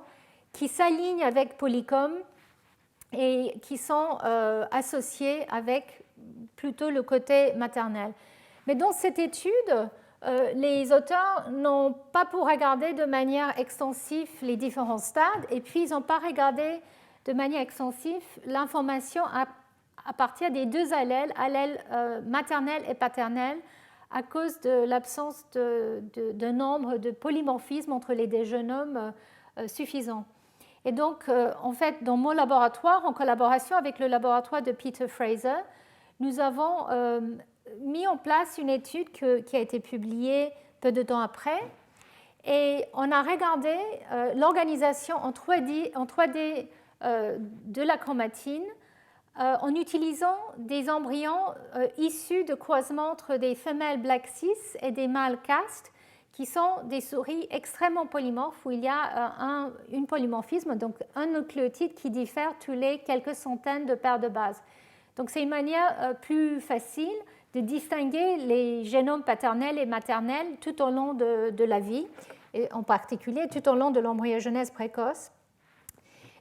qui s'alignent avec polycom et qui sont associés avec plutôt le côté maternel. Mais dans cette étude, les auteurs n'ont pas pu regarder de manière extensive les différents stades, et puis ils n'ont pas regardé de manière extensive l'information à partir des deux allèles maternel et paternel, à cause de l'absence de nombre de polymorphismes entre les deux génomes suffisants. Et donc, en fait, dans mon laboratoire, en collaboration avec le laboratoire de Peter Fraser, nous avons mis en place une étude qui a été publiée peu de temps après, et on a regardé l'organisation en 3D de la chromatine en utilisant des embryons issus de croisements entre des femelles Black 6 et des mâles Cast, qui sont des souris extrêmement polymorphes, où il y a un polymorphisme, donc un nucléotide qui diffère tous les quelques centaines de paires de bases. Donc c'est une manière plus facile de distinguer les génomes paternels et maternels tout au long de la vie, et en particulier tout au long de l'embryogenèse précoce.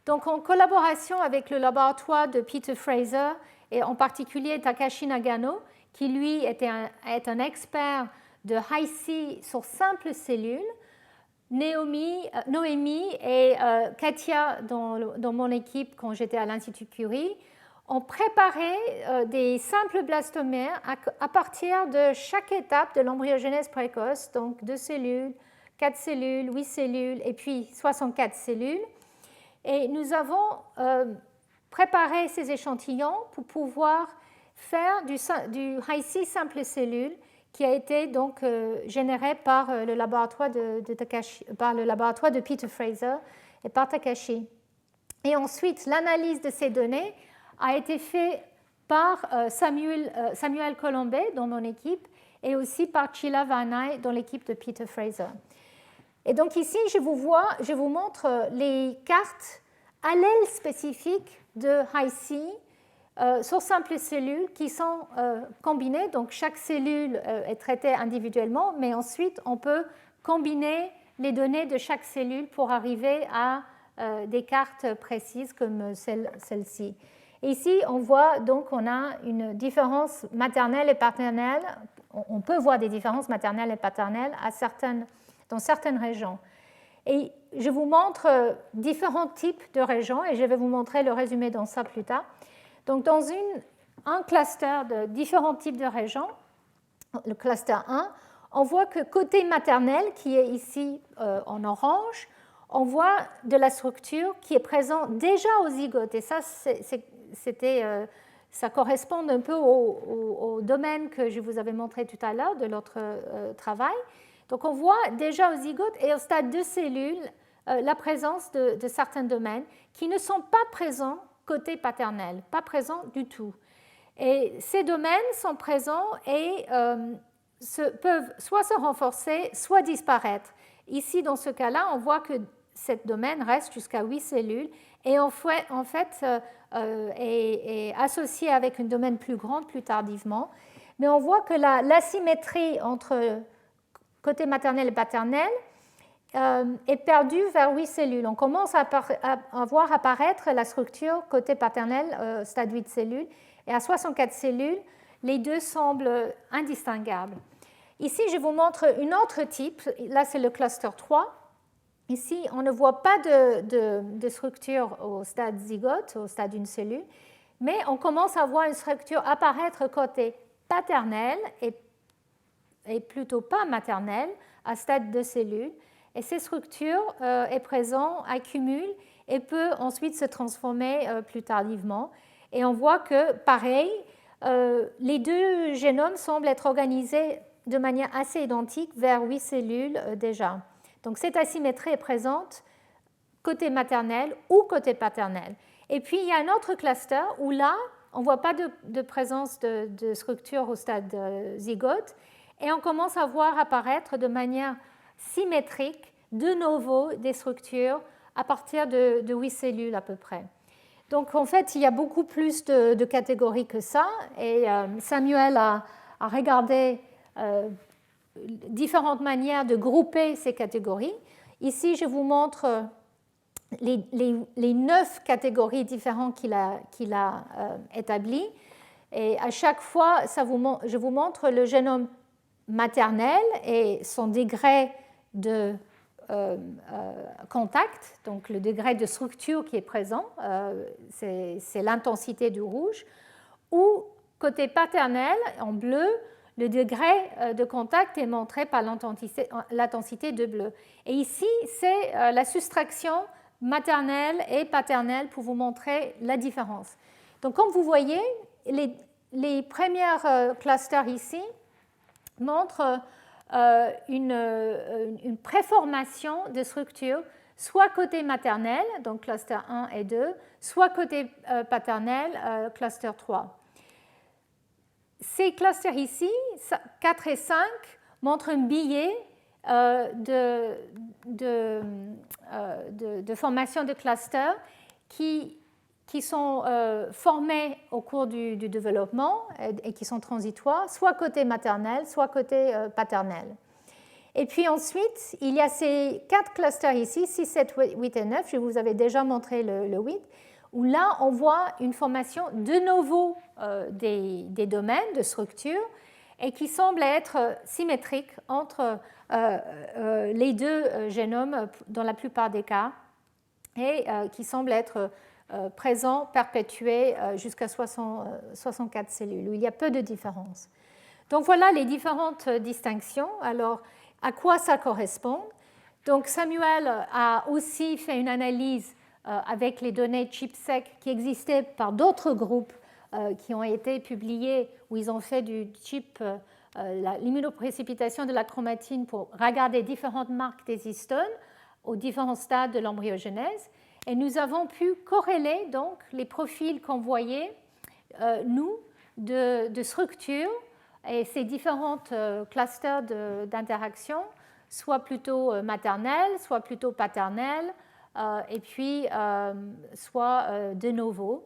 Donc, en collaboration avec le laboratoire de Peter Fraser et en particulier Takashi Nagano, qui lui est un expert de Hi-C sur simples cellules, Noémie et Katia dans mon équipe quand j'étais à l'Institut Curie ont préparé des simples blastomères à partir de chaque étape de l'embryogenèse précoce, donc 2 cellules, 4 cellules, 8 cellules et puis 64 cellules. Et nous avons préparé ces échantillons pour pouvoir faire du Hi-C simple cellule qui a été donc généré par le laboratoire de Peter Fraser et par Takashi. Et ensuite, l'analyse de ces données a été faite par Samuel Colombet dans mon équipe et aussi par Sheila Varnay dans l'équipe de Peter Fraser. Et donc ici, je vous montre les cartes allèles spécifiques de Hi-C sur simples cellules qui sont combinées. Donc chaque cellule est traitée individuellement, mais ensuite on peut combiner les données de chaque cellule pour arriver à des cartes précises comme celle-ci. Et ici, on voit donc qu'on a une différence maternelle et paternelle. On peut voir des différences maternelles et paternelles dans certaines régions. Et je vous montre différents types de régions et je vais vous montrer le résumé dans ça plus tard. Donc, dans un cluster de différents types de régions, le cluster 1, on voit que côté maternel, qui est ici en orange, on voit de la structure qui est présente déjà au zygote. Et ça, ça correspond un peu au domaine que je vous avais montré tout à l'heure de l'autre travail. Donc, on voit déjà au zygote et au stade de cellules la présence de certains domaines qui ne sont pas présents côté paternel, pas présents du tout. Et ces domaines sont présents et peuvent soit se renforcer, soit disparaître. Ici, dans ce cas-là, on voit que ce domaine reste jusqu'à 8 cellules et en fait est associé avec une domaine plus grande plus tardivement. Mais on voit que l'asymétrie entre côté maternel et paternel est perdue vers 8 cellules. On commence à voir apparaître la structure côté paternel, stade 8 cellules, et à 64 cellules, les deux semblent indistinguables. Ici, je vous montre une autre type. Là, c'est le cluster 3. Ici, on ne voit pas de structure au stade zygote, au stade d'une cellule, mais on commence à voir une structure apparaître côté paternel et plutôt pas maternel, à stade de cellules. Et ces structures est présent, accumule et peut ensuite se transformer plus tardivement. Et on voit que, pareil, les deux génomes semblent être organisés de manière assez identique vers 8 cellules déjà. Donc cette asymétrie est présente côté maternel ou côté paternel. Et puis il y a un autre cluster où là, on ne voit pas de présence de structure au stade zygote et on commence à voir apparaître de manière symétrique de nouveau des structures à partir de 8 cellules à peu près. Donc en fait, il y a beaucoup plus de catégories que ça et Samuel a regardé différentes manières de grouper ces catégories. Ici, je vous montre les 9 catégories différentes qu'il a établies. Et à chaque fois, je vous montre le génome maternel et son degré de contact, donc le degré de structure qui est présent, c'est l'intensité du rouge, ou côté paternel, en bleu, le degré de contact est montré par l'intensité de bleu. Et ici, c'est la soustraction maternelle et paternelle pour vous montrer la différence. Donc, comme vous voyez, les premiers clusters ici montrent une préformation de structure, soit côté maternel, donc cluster 1 et 2, soit côté paternel, cluster 3. Ces clusters ici, 4 et 5, montrent un billet de formation de clusters qui sont formés au cours du développement et qui sont transitoires, soit côté maternel, soit côté paternel. Et puis ensuite, il y a ces 4 clusters ici, 6, 7, 8 et 9, je vous avais déjà montré le 8, où là, on voit une formation de nouveau des domaines de structure et qui semble être symétrique entre les deux génomes dans la plupart des cas et qui semble être présent, perpétué jusqu'à 64 cellules, où il y a peu de différence. Donc voilà les différentes distinctions. Alors, à quoi ça correspond? Donc Samuel a aussi fait une analyse avec les données ChIP-seq qui existaient par d'autres groupes qui ont été publiés, où ils ont fait du ChIP, l'immunoprécipitation de la chromatine pour regarder différentes marques des histones aux différents stades de l'embryogenèse. Et nous avons pu corréler donc les profils qu'on voyait, nous, de structures et ces différents clusters d'interaction, soit plutôt maternels, soit plutôt paternels, et puis soit de novo.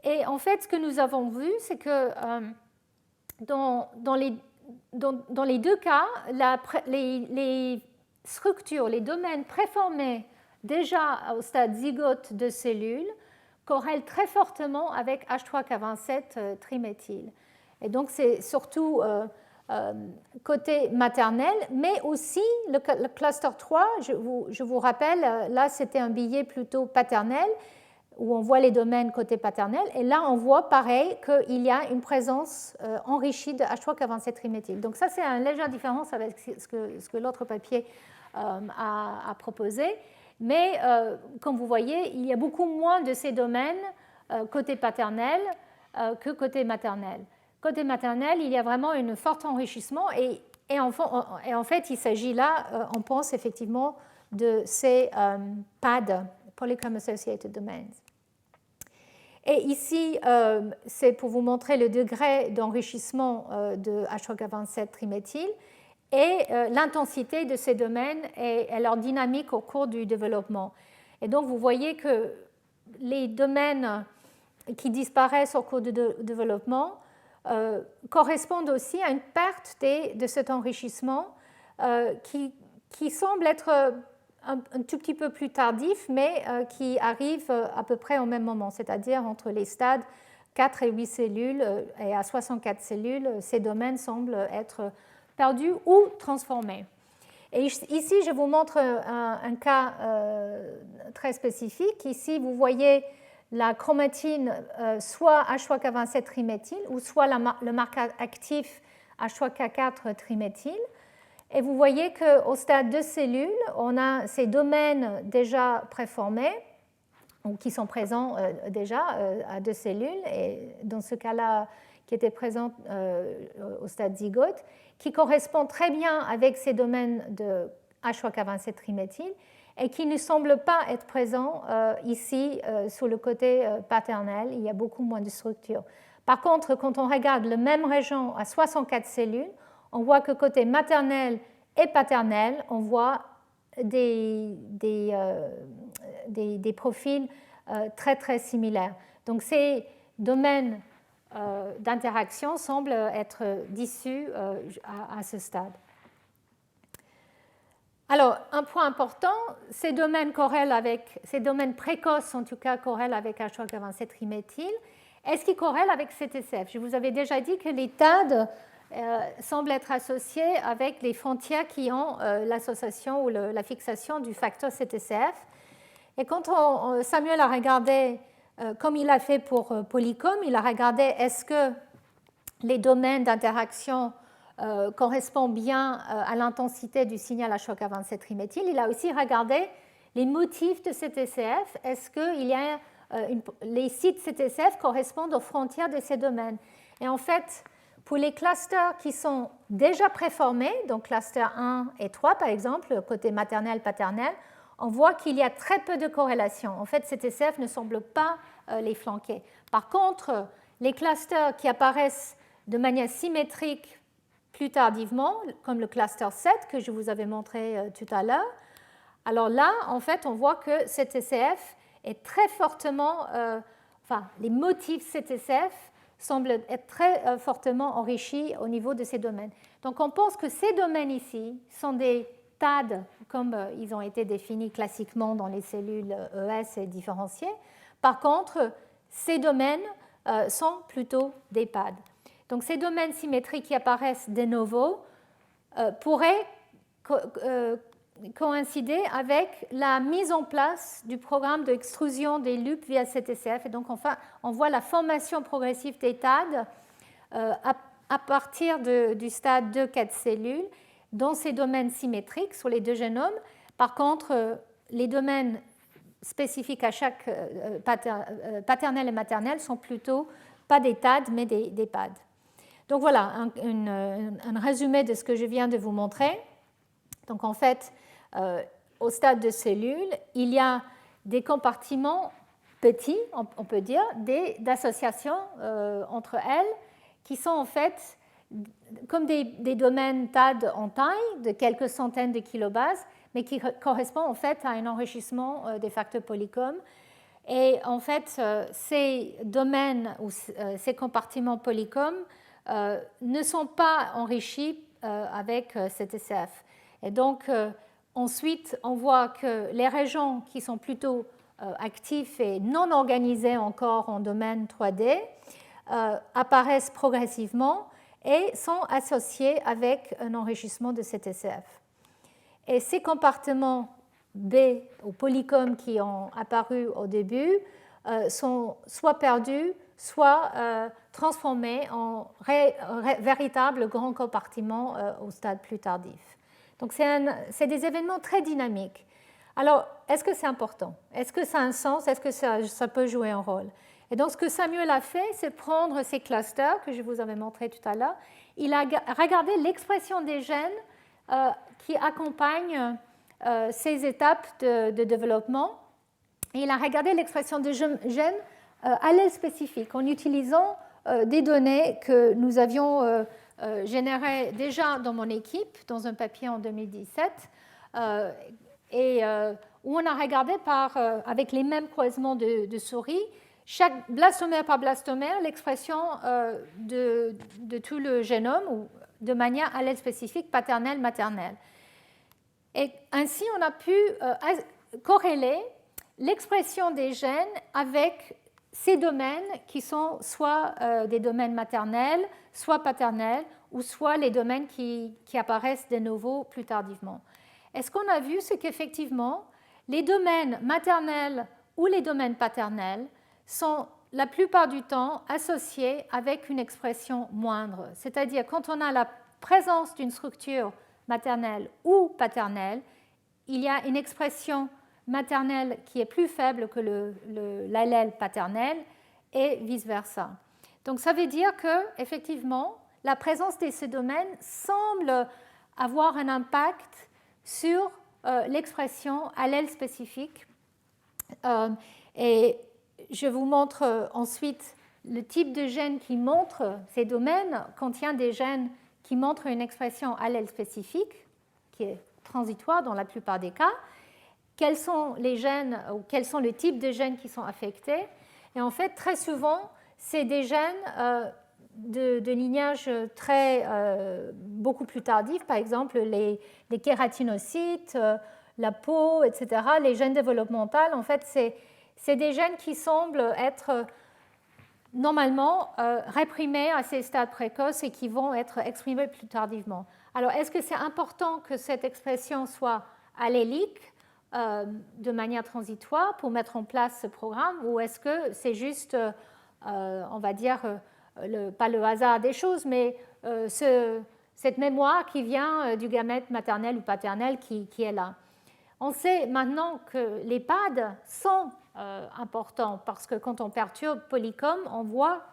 Et en fait, ce que nous avons vu, c'est que dans les deux cas, les structures, les domaines préformés déjà au stade zygote de cellules corrèlent très fortement avec H3K27 triméthyle. Et donc, c'est surtout côté maternel, mais aussi le cluster 3, je vous rappelle, là, c'était un billet plutôt paternel, où on voit les domaines côté paternel, et là, on voit pareil qu'il y a une présence enrichie de H3K27 triméthyle. Donc ça, c'est une légère différence avec ce que l'autre papier a proposé. Mais comme vous voyez, il y a beaucoup moins de ces domaines côté paternel que côté maternel. Côté maternel, il y a vraiment un fort enrichissement et en fait, il s'agit là, on pense effectivement de ces PAD, Polychrome Associated Domains. Et ici, c'est pour vous montrer le degré d'enrichissement de H3K27 triméthyle et l'intensité de ces domaines et leur dynamique au cours du développement. Et donc, vous voyez que les domaines qui disparaissent au cours du développement correspondent aussi à une perte de cet enrichissement qui semble être un tout petit peu plus tardif, mais qui arrive à peu près au même moment, c'est-à-dire entre les stades 4 et 8 cellules et à 64 cellules, ces domaines semblent être perdus ou transformés. Et ici, je vous montre un cas très spécifique. Ici, vous voyez la chromatine soit H3K27 triméthyle ou soit le marqueur actif H3K4 triméthyle. Et vous voyez qu'au stade de cellules, on a ces domaines déjà préformés ou qui sont présents déjà à 2 cellules, et dans ce cas-là, qui étaient présents au stade zygote, qui correspondent très bien avec ces domaines de H3K27 triméthyle et qui ne semblent pas être présents ici sur le côté paternel. Il y a beaucoup moins de structures. Par contre, quand on regarde le même région à 64 cellules, on voit que côté maternel et paternel, on voit des profils très très similaires. Donc ces domaines d'interaction semblent être dissus à ce stade. Alors, un point important, ces domaines précoces, en tout cas, corrèlent avec H3K27 triméthyle. Est-ce qu'ils corrèlent avec CTCF? Je vous avais déjà dit que les TAD semblent être associés avec les frontières qui ont l'association ou la fixation du facteur CTCF. Et quand Samuel a regardé, comme il a fait pour Polycom, il a regardé est-ce que les domaines d'interaction correspondent bien à l'intensité du signal H3K27 triméthyle. Il a aussi regardé les motifs de CTCF. Est-ce que les sites CTCF correspondent aux frontières de ces domaines? Et en fait, pour les clusters qui sont déjà préformés, donc cluster 1 et 3 par exemple, côté maternel-paternel, on voit qu'il y a très peu de corrélation. En fait, CTCF ne semble pas les flanquer. Par contre, les clusters qui apparaissent de manière symétrique plus tardivement, comme le cluster 7 que je vous avais montré tout à l'heure, alors là, en fait, on voit que CTCF est très fortement, les motifs CTCF semblent être très fortement enrichis au niveau de ces domaines. Donc on pense que ces domaines ici sont des TAD, comme ils ont été définis classiquement dans les cellules ES et différenciées. Par contre, ces domaines sont plutôt des PAD. Donc ces domaines symétriques qui apparaissent de novo pourraient coïncider avec la mise en place du programme d'extrusion des loops via CTCF. Et donc enfin, on voit la formation progressive des TAD à partir du stade de 4 cellules dans ces domaines symétriques sur les deux génomes. Par contre, les domaines spécifiques à chaque paternel et maternel sont plutôt pas des TAD, mais des PAD. Donc voilà un résumé de ce que je viens de vous montrer. Donc en fait, au stade de cellules, il y a des compartiments petits, on peut dire, d'associations entre elles, qui sont en fait comme des domaines TAD en taille de quelques centaines de kilobases, mais qui correspondent en fait à un enrichissement des facteurs Polycom. Et en fait, ces domaines ou ces compartiments Polycom ne sont pas enrichis avec CTCF. Et donc, ensuite, on voit que les régions qui sont plutôt actives et non organisées encore en domaine 3D apparaissent progressivement et sont associées avec un enrichissement de CTCF. Et ces compartiments B ou Polycom qui ont apparu au début sont soit perdus, soit transformés en véritables grands compartiments au stade plus tardif. Donc c'est des événements très dynamiques. Alors, est-ce que c'est important? Est-ce que ça a un sens? Est-ce que ça peut jouer un rôle? Et donc, ce que Samuel a fait, c'est prendre ces clusters que je vous avais montrés tout à l'heure. Il a regardé l'expression des gènes qui accompagnent ces étapes de développement. Et il a regardé l'expression des gènes allèles spécifiques en utilisant des données que nous avions générées déjà dans mon équipe, dans un papier en 2017. Et où on a regardé avec les mêmes croisements de souris, chaque blastomère par blastomère, l'expression de tout le génome ou de manière allèle spécifique paternelle, maternelle. Et ainsi, on a pu corréler l'expression des gènes avec ces domaines qui sont soit des domaines maternels, soit paternels, ou soit les domaines qui apparaissent de nouveau plus tardivement. Et ce qu'on a vu, c'est qu'effectivement, les domaines maternels ou les domaines paternels sont la plupart du temps associés avec une expression moindre. C'est-à-dire, quand on a la présence d'une structure maternelle ou paternelle, il y a une expression maternelle qui est plus faible que l'allèle paternel et vice-versa. Donc ça veut dire qu'effectivement, la présence de ces domaines semble avoir un impact sur l'expression allèle spécifique. Et je vous montre ensuite le type de gène qui montre ces domaines contient des gènes qui montrent une expression allèle spécifique, qui est transitoire dans la plupart des cas. Quels sont les gènes ou quels sont les types de gènes qui sont affectés? Et en fait, très souvent, c'est des gènes de lignage beaucoup plus tardif, par exemple les kératinocytes, la peau, etc. Les gènes développementaux, en fait, c'est des gènes qui semblent être normalement réprimés à ces stades précoces et qui vont être exprimés plus tardivement. Alors, est-ce que c'est important que cette expression soit allélique de manière transitoire pour mettre en place ce programme, ou est-ce que c'est juste, on va dire, pas le hasard des choses, mais cette mémoire qui vient du gamète maternel ou paternel qui est là? On sait maintenant que les PAD sont importants parce que quand on perturbe polycom, on voit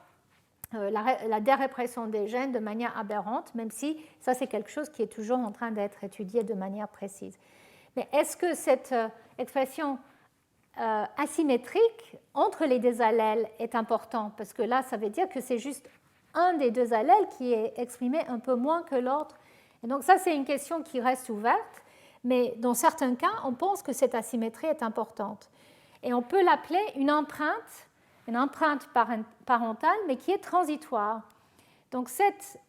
la dérépression des gènes de manière aberrante, même si ça c'est quelque chose qui est toujours en train d'être étudié de manière précise. Mais est-ce que cette expression asymétrique entre les deux allèles est importante? Parce que là, ça veut dire que c'est juste un des deux allèles qui est exprimé un peu moins que l'autre. Et donc ça, c'est une question qui reste ouverte, mais dans certains cas, on pense que cette asymétrie est importante. Et on peut l'appeler une empreinte parentale, mais qui est transitoire. Donc cette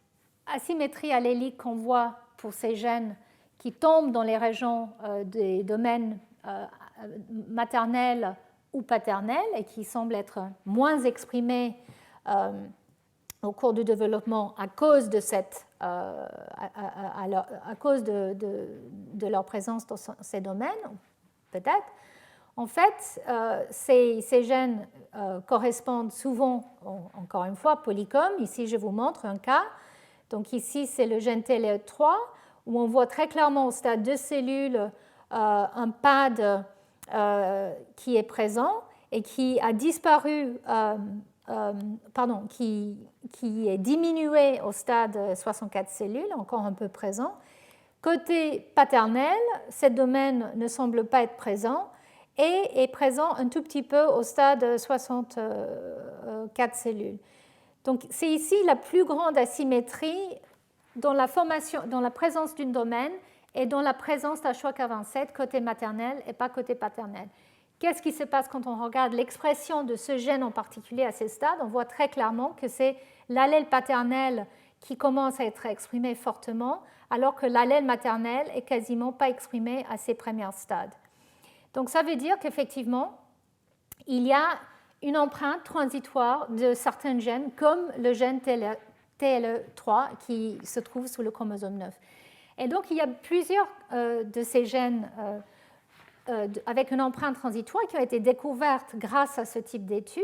asymétrie allélique qu'on voit pour ces gènes qui tombent dans les régions des domaines maternels ou paternels et qui semblent être moins exprimés au cours du développement à cause de leur présence dans ces domaines, peut-être. En fait, ces gènes correspondent souvent, encore une fois, polycom. Ici, je vous montre un cas. Donc ici, c'est le gène TLE3, où on voit très clairement au stade de cellules un PAD qui est présent et qui a disparu, qui est diminué au stade 64 cellules, encore un peu présent. Côté paternel, ce domaine ne semble pas être présent et est présent un tout petit peu au stade 64 cellules. Donc c'est ici la plus grande asymétrie dans la présence d'un domaine et dans la présence d'H3K27 côté maternel et pas côté paternel. Qu'est-ce qui se passe quand on regarde l'expression de ce gène en particulier à ces stades? On voit très clairement que c'est l'allèle paternel qui commence à être exprimé fortement, alors que l'allèle maternel est quasiment pas exprimé à ces premiers stades. Donc ça veut dire qu'effectivement, il y a une empreinte transitoire de certains gènes, comme le gène TLE3 qui se trouve sous le chromosome 9. Et donc il y a plusieurs de ces gènes avec une empreinte transitoire qui ont été découvertes grâce à ce type d'études.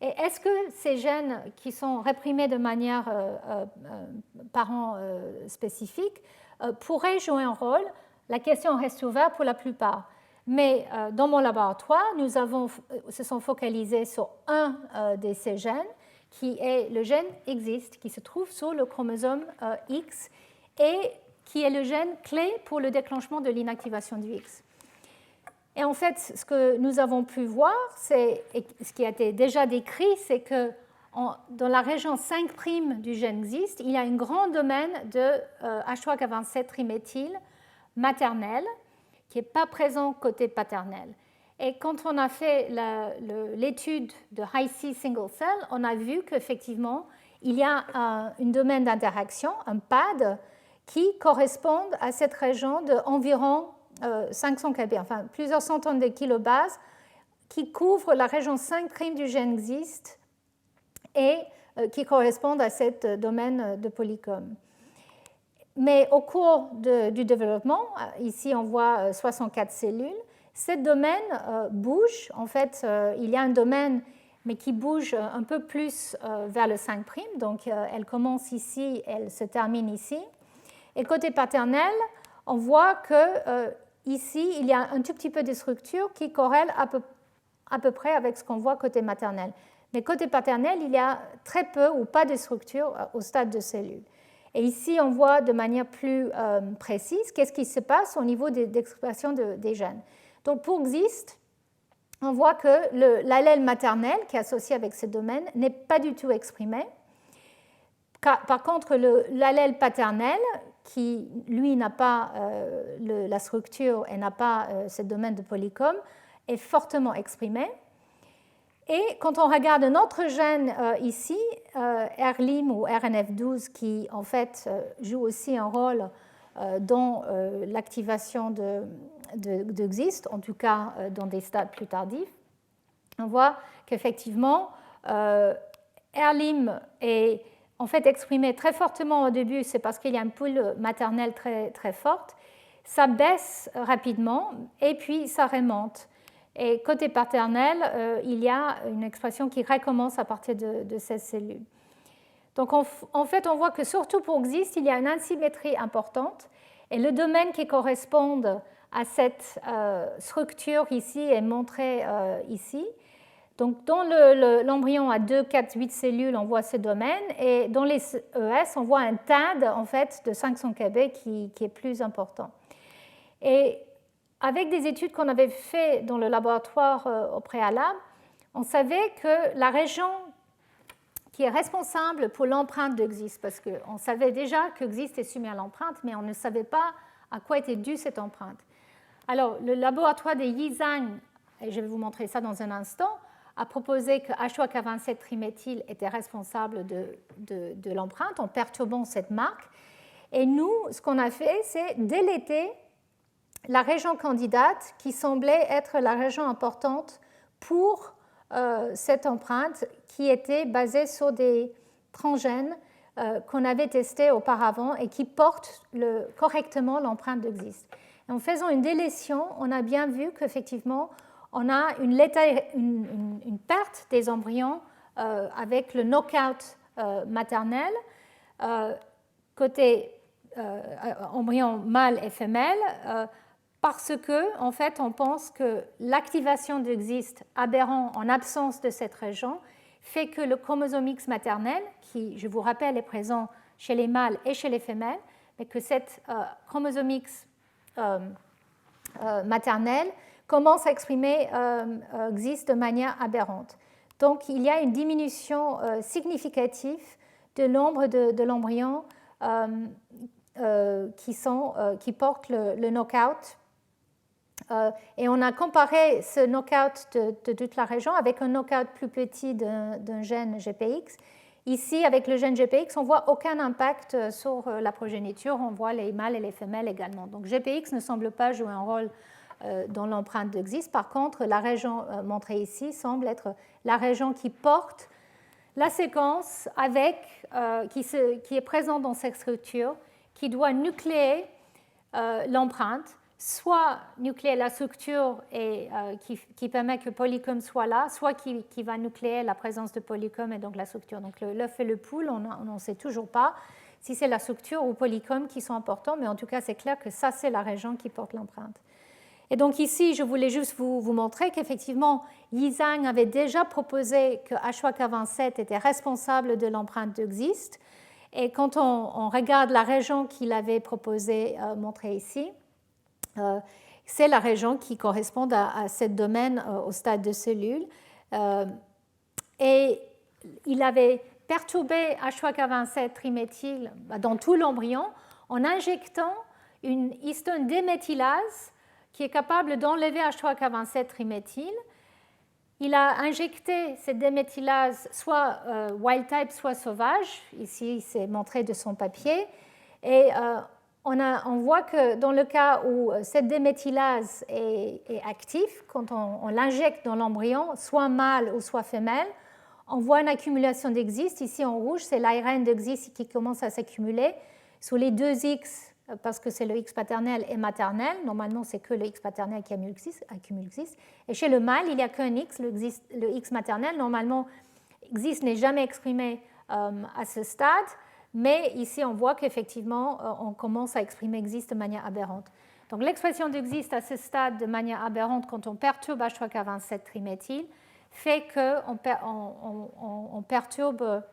Et est-ce que ces gènes qui sont réprimés de manière parent spécifique pourraient jouer un rôle? La question reste ouverte pour la plupart. Mais dans mon laboratoire, nous se sont focalisés sur un de ces gènes, qui est le gène existe, qui se trouve sur le chromosome X et qui est le gène clé pour le déclenchement de l'inactivation du X. Et en fait, ce que nous avons pu voir, et ce qui a été déjà décrit, c'est que dans la région 5' du gène existe, il y a un grand domaine de H3K27 triméthyle maternel qui n'est pas présent côté paternel. Et quand on a fait l'étude de high-C single cell, on a vu qu'effectivement, il y a un domaine d'interaction, un pad, qui correspond à cette région d'environ 500 kb, enfin plusieurs centaines de kilobases, qui couvre la région 5' du gène XIST et qui correspondent à ce domaine de Polycom. Mais au cours du développement, ici on voit 64 cellules, ce domaine bouge. En fait, il y a un domaine, mais qui bouge un peu plus vers le 5', donc elle commence ici, elle se termine ici. Et côté paternel, on voit que ici, il y a un tout petit peu de structure qui corrèle à peu près avec ce qu'on voit côté maternel. Mais côté paternel, il y a très peu ou pas de structure au stade de cellules. Et ici, on voit de manière plus précise qu'est-ce qui se passe au niveau d'expression des gènes. Donc pour XIST, on voit que l'allèle maternel qui est associé avec ce domaine n'est pas du tout exprimé. Par contre, l'allèle paternel, qui lui n'a pas la structure et n'a pas ce domaine de Polycom, est fortement exprimé. Et quand on regarde un autre gène ici, RLIM ou RNF12, qui en fait joue aussi un rôle dans l'activation de XIST, en tout cas dans des stades plus tardifs, on voit qu'effectivement, RLIM est en fait exprimé très fortement au début, c'est parce qu'il y a une poule maternelle très, très forte. Ça baisse rapidement et puis ça remonte. Et côté paternel, il y a une expression qui recommence à partir de ces cellules. Donc en fait, on voit que surtout pour XIST, il y a une asymétrie importante. Et le domaine qui correspond à cette structure ici est montré ici. Donc dans l'embryon à 2, 4, 8 cellules, on voit ce domaine. Et dans les ES, on voit un TAD en fait, de 500 kb qui est plus important. Et avec des études qu'on avait faites dans le laboratoire au préalable, on savait que la région qui est responsable pour l'empreinte de XIST, parce qu'on savait déjà que XIST est soumis à l'empreinte, mais on ne savait pas à quoi était due cette empreinte. Alors, le laboratoire de Yizhang, et je vais vous montrer ça dans un instant, a proposé que H3K27 triméthyle était responsable de l'empreinte en perturbant cette marque. Et nous, ce qu'on a fait, c'est déléter la région candidate qui semblait être la région importante pour cette empreinte qui était basée sur des transgènes qu'on avait testés auparavant et qui portent correctement l'empreinte de XIST. Et en faisant une délétion, on a bien vu qu'effectivement, on a une perte des embryons avec le knockout maternel côté embryon mâle et femelle parce que, en fait, on pense que l'activation de XIST aberrant en absence de cette région fait que le chromosome X maternel, qui, je vous rappelle, est présent chez les mâles et chez les femelles, mais que cette chromosome X maternelle commence à exprimer XIST de manière aberrante. Donc, il y a une diminution significative de nombre de l'embryon qui portent le knockout. Et on a comparé ce knockout de toute la région avec un knockout plus petit d'un gène GPX. Ici, avec le gène GPX, on ne voit aucun impact sur la progéniture. On voit les mâles et les femelles également. Donc GPX ne semble pas jouer un rôle dans l'empreinte de XIST. Par contre, la région montrée ici semble être la région qui porte la séquence qui est présente dans cette structure, qui doit nucléer l'empreinte, soit nucléer la structure et qui permet que Polycom soit là, soit qui va nucléer la présence de Polycom et donc la structure. Donc l'œuf et le poule, on n'en sait toujours pas si c'est la structure ou Polycom qui sont importants, mais en tout cas c'est clair que ça c'est la région qui porte l'empreinte. Et donc ici, je voulais juste vous montrer qu'effectivement, Yizhang avait déjà proposé que H3K27 était responsable de l'empreinte de XIST. Et quand on regarde la région qu'il avait proposé montrer ici, c'est la région qui correspond à ce domaine au stade de cellule. Et il avait perturbé H3K27 triméthyle dans tout l'embryon en injectant une histone déméthylase qui est capable d'enlever H3K27 triméthyle. Il a injecté cette déméthylase soit wild type, soit sauvage. Ici, c'est montré de son papier. Et on voit que dans le cas où cette déméthylase est active, quand on l'injecte dans l'embryon, soit mâle ou soit femelle, on voit une accumulation d'Exist. Ici en rouge, c'est l'ARN d'Exist qui commence à s'accumuler sur les deux X, parce que c'est le X paternel et maternel. Normalement, c'est que le X paternel qui accumule Exist. Et chez le mâle, il n'y a qu'un X, le X maternel. Normalement, Exist n'est jamais exprimé à ce stade. Mais ici, on voit qu'effectivement, on commence à exprimer Exist de manière aberrante. Donc l'expression d'Exist à ce stade de manière aberrante, quand on perturbe H3K27 triméthyle, fait qu'on perturbe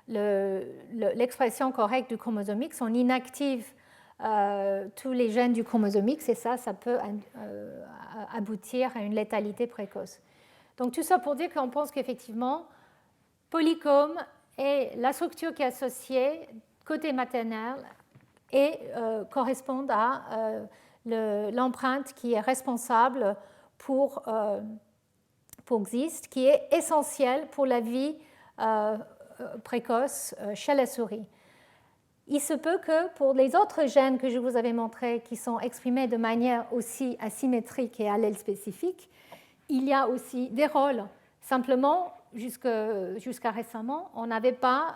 l'expression correcte du chromosome X, on inactive tous les gènes du chromosome X, et ça peut aboutir à une létalité précoce. Donc tout ça pour dire qu'on pense qu'effectivement, polycombe et la structure qui est associée côté maternel et correspondent à l'empreinte qui est responsable pour Exist, qui est essentielle pour la vie précoce chez la souris. Il se peut que pour les autres gènes que je vous avais montrés, qui sont exprimés de manière aussi asymétrique et allèle spécifique, il y a aussi des rôles. Simplement, jusqu'à récemment, on n'avait pas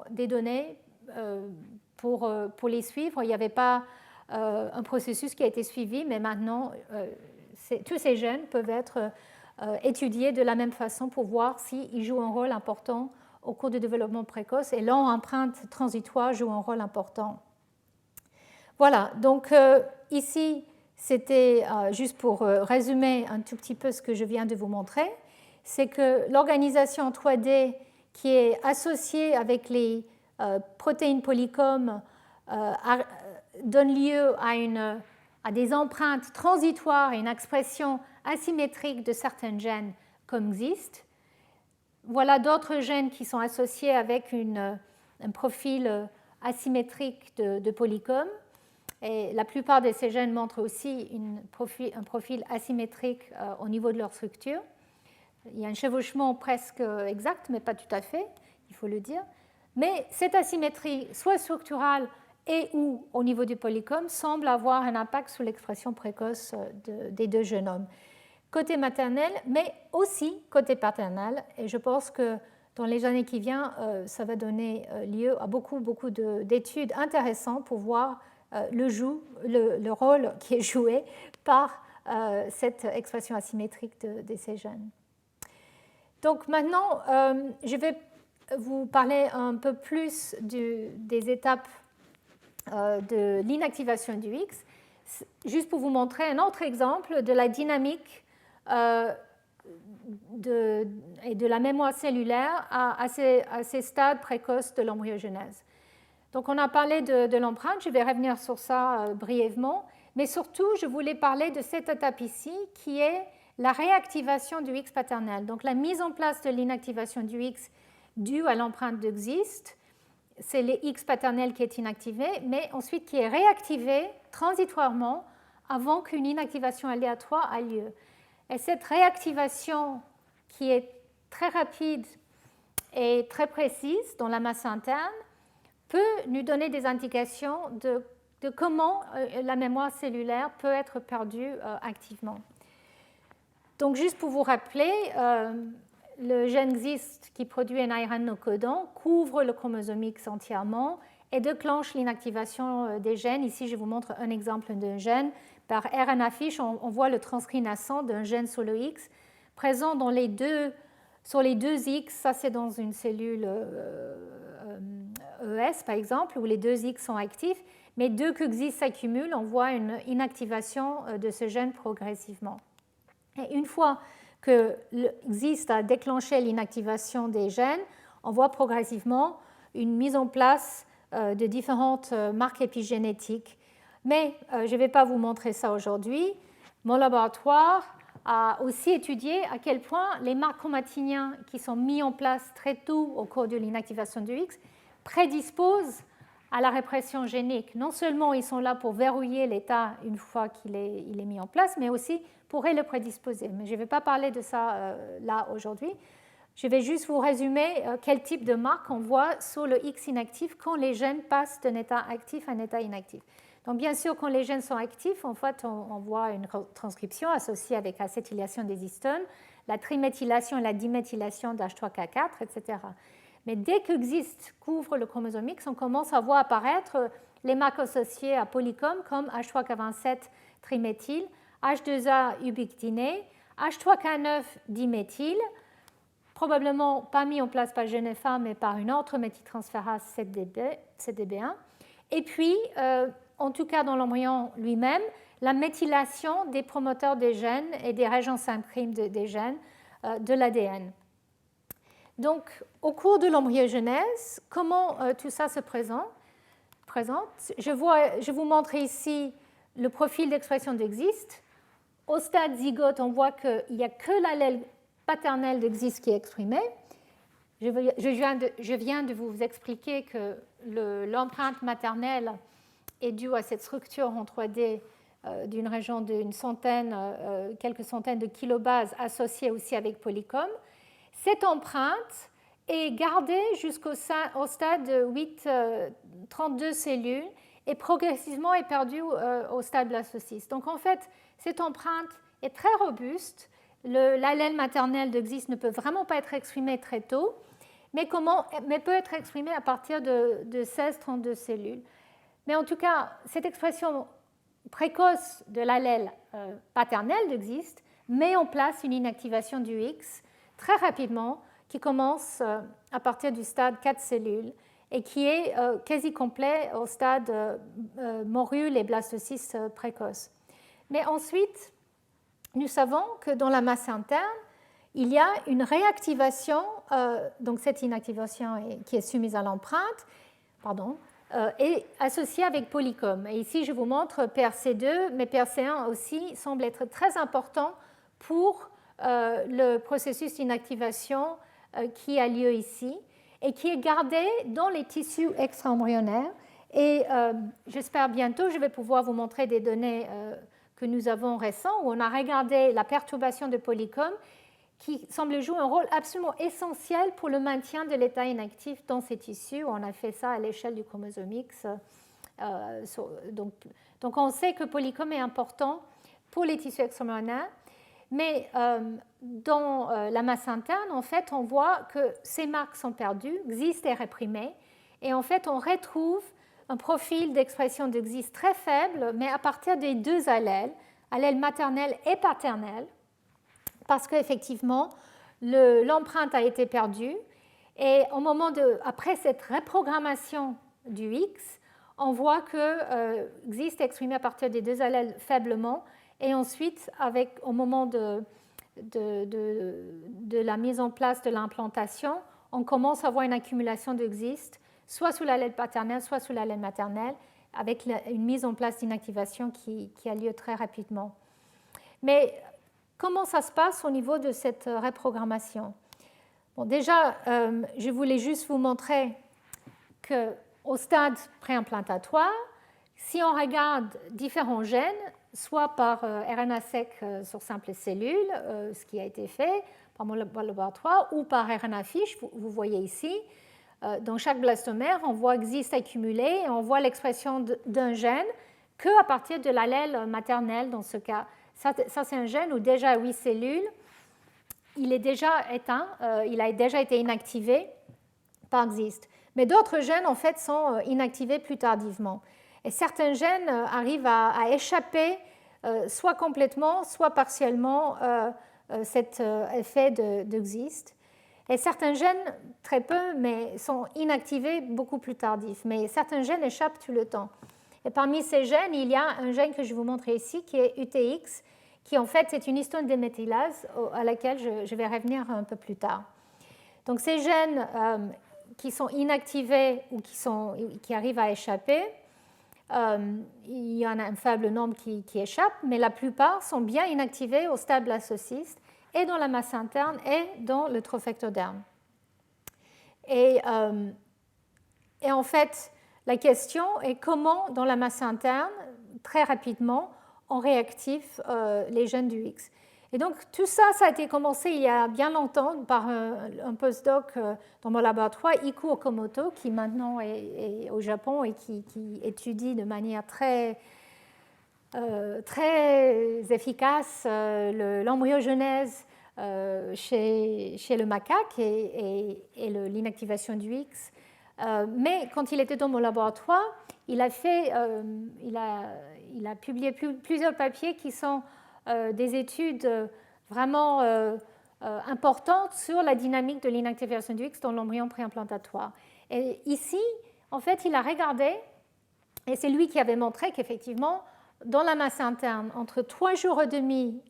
des données pour les suivre. Il n'y avait pas un processus qui a été suivi, mais maintenant, tous ces gènes peuvent être étudiés de la même façon pour voir s'ils jouent un rôle important au cours du développement précoce, et l'empreinte transitoire joue un rôle important. Voilà, donc ici, c'était juste pour résumer un tout petit peu ce que je viens de vous montrer, c'est que l'organisation en 3D qui est associée avec les protéines polycomes donne lieu à des empreintes transitoires et une expression asymétrique de certains gènes comme Exist. Voilà d'autres gènes qui sont associés avec un profil asymétrique de polycombe. Et la plupart de ces gènes montrent aussi un profil asymétrique au niveau de leur structure. Il y a un chevauchement presque exact, mais pas tout à fait, il faut le dire. Mais cette asymétrie, soit structurale et ou au niveau du polycombe, semble avoir un impact sur l'expression précoce des deux génomes. Côté maternel, mais aussi côté paternel. Et je pense que dans les années qui viennent, ça va donner lieu à beaucoup d'études intéressantes pour voir le rôle qui est joué par cette expression asymétrique de ces gènes. Donc maintenant, je vais vous parler un peu plus des étapes de l'inactivation du X, juste pour vous montrer un autre exemple de la dynamique et de la mémoire cellulaire à ces stades précoces de l'embryogenèse. Donc on a parlé de l'empreinte, je vais revenir sur ça brièvement, mais surtout je voulais parler de cette étape ici qui est la réactivation du X paternel. Donc la mise en place de l'inactivation du X due à l'empreinte d'Exist, c'est le X paternel qui est inactivé, mais ensuite qui est réactivé transitoirement avant qu'une inactivation aléatoire ait lieu. Et cette réactivation qui est très rapide et très précise dans la masse interne peut nous donner des indications de comment la mémoire cellulaire peut être perdue activement. Donc juste pour vous rappeler, le gène Exist qui produit un ARN non codant couvre le chromosome X entièrement et déclenche l'inactivation des gènes. Ici, je vous montre un exemple d'un gène. Par RNA fiche, on voit le transcrit naissant d'un gène sur le X, présent sur les deux X. Ça, c'est dans une cellule ES, par exemple, où les deux X sont actifs. Mais dès que Exist s'accumule, on voit une inactivation de ce gène progressivement. Et une fois que Exist a déclenché l'inactivation des gènes, on voit progressivement une mise en place de différentes marques épigénétiques. Mais je ne vais pas vous montrer ça aujourd'hui. Mon laboratoire a aussi étudié à quel point les marques chromatiniens qui sont mis en place très tôt au cours de l'inactivation du X prédisposent à la répression génique. Non seulement ils sont là pour verrouiller l'état une fois qu'il est mis en place, mais aussi pourraient le prédisposer. Mais je ne vais pas parler de ça là aujourd'hui. Je vais juste vous résumer quel type de marque on voit sur le X inactif quand les gènes passent d'un état actif à un état inactif. Donc bien sûr, quand les gènes sont actifs, en fait, on voit une transcription associée avec acétylation des histones, la triméthylation et la diméthylation d'H3K4, etc. Mais dès que XIST couvre le chromosome X, on commence à voir apparaître les marques associées à polycom comme H3K27 triméthyle, H2A ubiquitinée, H3K9 diméthyle, probablement pas mis en place par GNFA, mais par une autre méthyltransférase 7DB1. Et puis, en tout cas dans l'embryon lui-même, la méthylation des promoteurs des gènes et des régions 5' des gènes de l'ADN. Donc, au cours de l'embryogenèse, comment tout ça se présente? Je vous montre ici le profil d'expression de XIST. Au stade zygote, on voit qu'il n'y a que l'allèle paternel de XIST qui est exprimé. Je viens de vous expliquer que l'empreinte maternelle est due à cette structure en 3D d'une région d'une centaine, quelques centaines de kilobases associées aussi avec polycom. Cette empreinte est gardée jusqu'au stade de 32 cellules et progressivement est perdue au stade blastocyste. Donc en fait, cette empreinte est très robuste. L'allèle maternel de XIST ne peut vraiment pas être exprimé très tôt, mais peut être exprimé à partir de 16-32 cellules. Mais en tout cas, cette expression précoce de l'allèle paternel de XIST met en place une inactivation du X très rapidement, qui commence à partir du stade 4 cellules et qui est quasi complet au stade morule et blastocyste précoce. Mais ensuite, nous savons que dans la masse interne, il y a une réactivation, donc cette inactivation qui est soumise à l'empreinte, est associée avec polycom. Et ici, je vous montre PRC2, mais PRC1 aussi semble être très important pour le processus d'inactivation qui a lieu ici et qui est gardé dans les tissus extra-embryonnaires. Et j'espère bientôt, je vais pouvoir vous montrer des données que nous avons récentes où on a regardé la perturbation de polycom qui semble jouer un rôle absolument essentiel pour le maintien de l'état inactif dans ces tissus. On a fait ça à l'échelle du chromosome X. Donc on sait que polycom est important pour les tissus extra-embryonnaires. Mais dans la masse interne, en fait, on voit que ces marques sont perdues, XIST est réprimé, et en fait, on retrouve un profil d'expression de XIST très faible, mais à partir des deux allèles maternel et paternel, parce qu'effectivement, l'empreinte a été perdue, et après cette reprogrammation du X, on voit que XIST est exprimé à partir des deux allèles faiblement. Et ensuite, au moment de la mise en place de l'implantation, on commence à avoir une accumulation de XIST, soit sous l'allèle paternelle, soit sous l'allèle maternelle, avec une mise en place d'inactivation qui a lieu très rapidement. Mais comment ça se passe au niveau de cette reprogrammation? Bon, déjà, je voulais juste vous montrer qu'au stade préimplantatoire, si on regarde différents gènes, soit par RNA-seq sur simple cellule, ce qui a été fait par mon laboratoire, ou par RNA-fiche, vous voyez ici. Dans chaque blastomère, on voit XIST accumulé et on voit l'expression d'un gène qu'à partir de l'allèle maternel dans ce cas. Ça c'est un gène où déjà à 8 cellules, il est déjà éteint, il a déjà été inactivé par XIST. Mais d'autres gènes, en fait, sont inactivés plus tardivement. Et certains gènes arrivent à échapper soit complètement, soit partiellement cet effet de XIST. Et certains gènes, très peu, mais sont inactivés beaucoup plus tardifs. Mais certains gènes échappent tout le temps. Et parmi ces gènes, il y a un gène que je vais vous montrer ici, qui est UTX, qui en fait est une histone déméthylase à laquelle je vais revenir un peu plus tard. Donc ces gènes qui sont inactivés ou qui arrivent à échapper, il y en a un faible nombre qui échappent, mais la plupart sont bien inactivés au stade blastocyste et dans la masse interne et dans le trophectoderme. Et en fait, la question est comment, dans la masse interne, très rapidement, on réactive les gènes du X. Et donc tout ça, ça a été commencé il y a bien longtemps par un postdoc dans mon laboratoire, Iku Okamoto, qui maintenant est au Japon et qui étudie de manière très efficace l'embryogenèse chez le macaque et l'inactivation du X. Mais quand il était dans mon laboratoire, il a publié plusieurs papiers qui sont des études vraiment importantes sur la dynamique de l'inactivation du X dans l'embryon préimplantatoire. Et ici, en fait, il a regardé, et c'est lui qui avait montré qu'effectivement, dans la masse interne, entre 3 jours et demi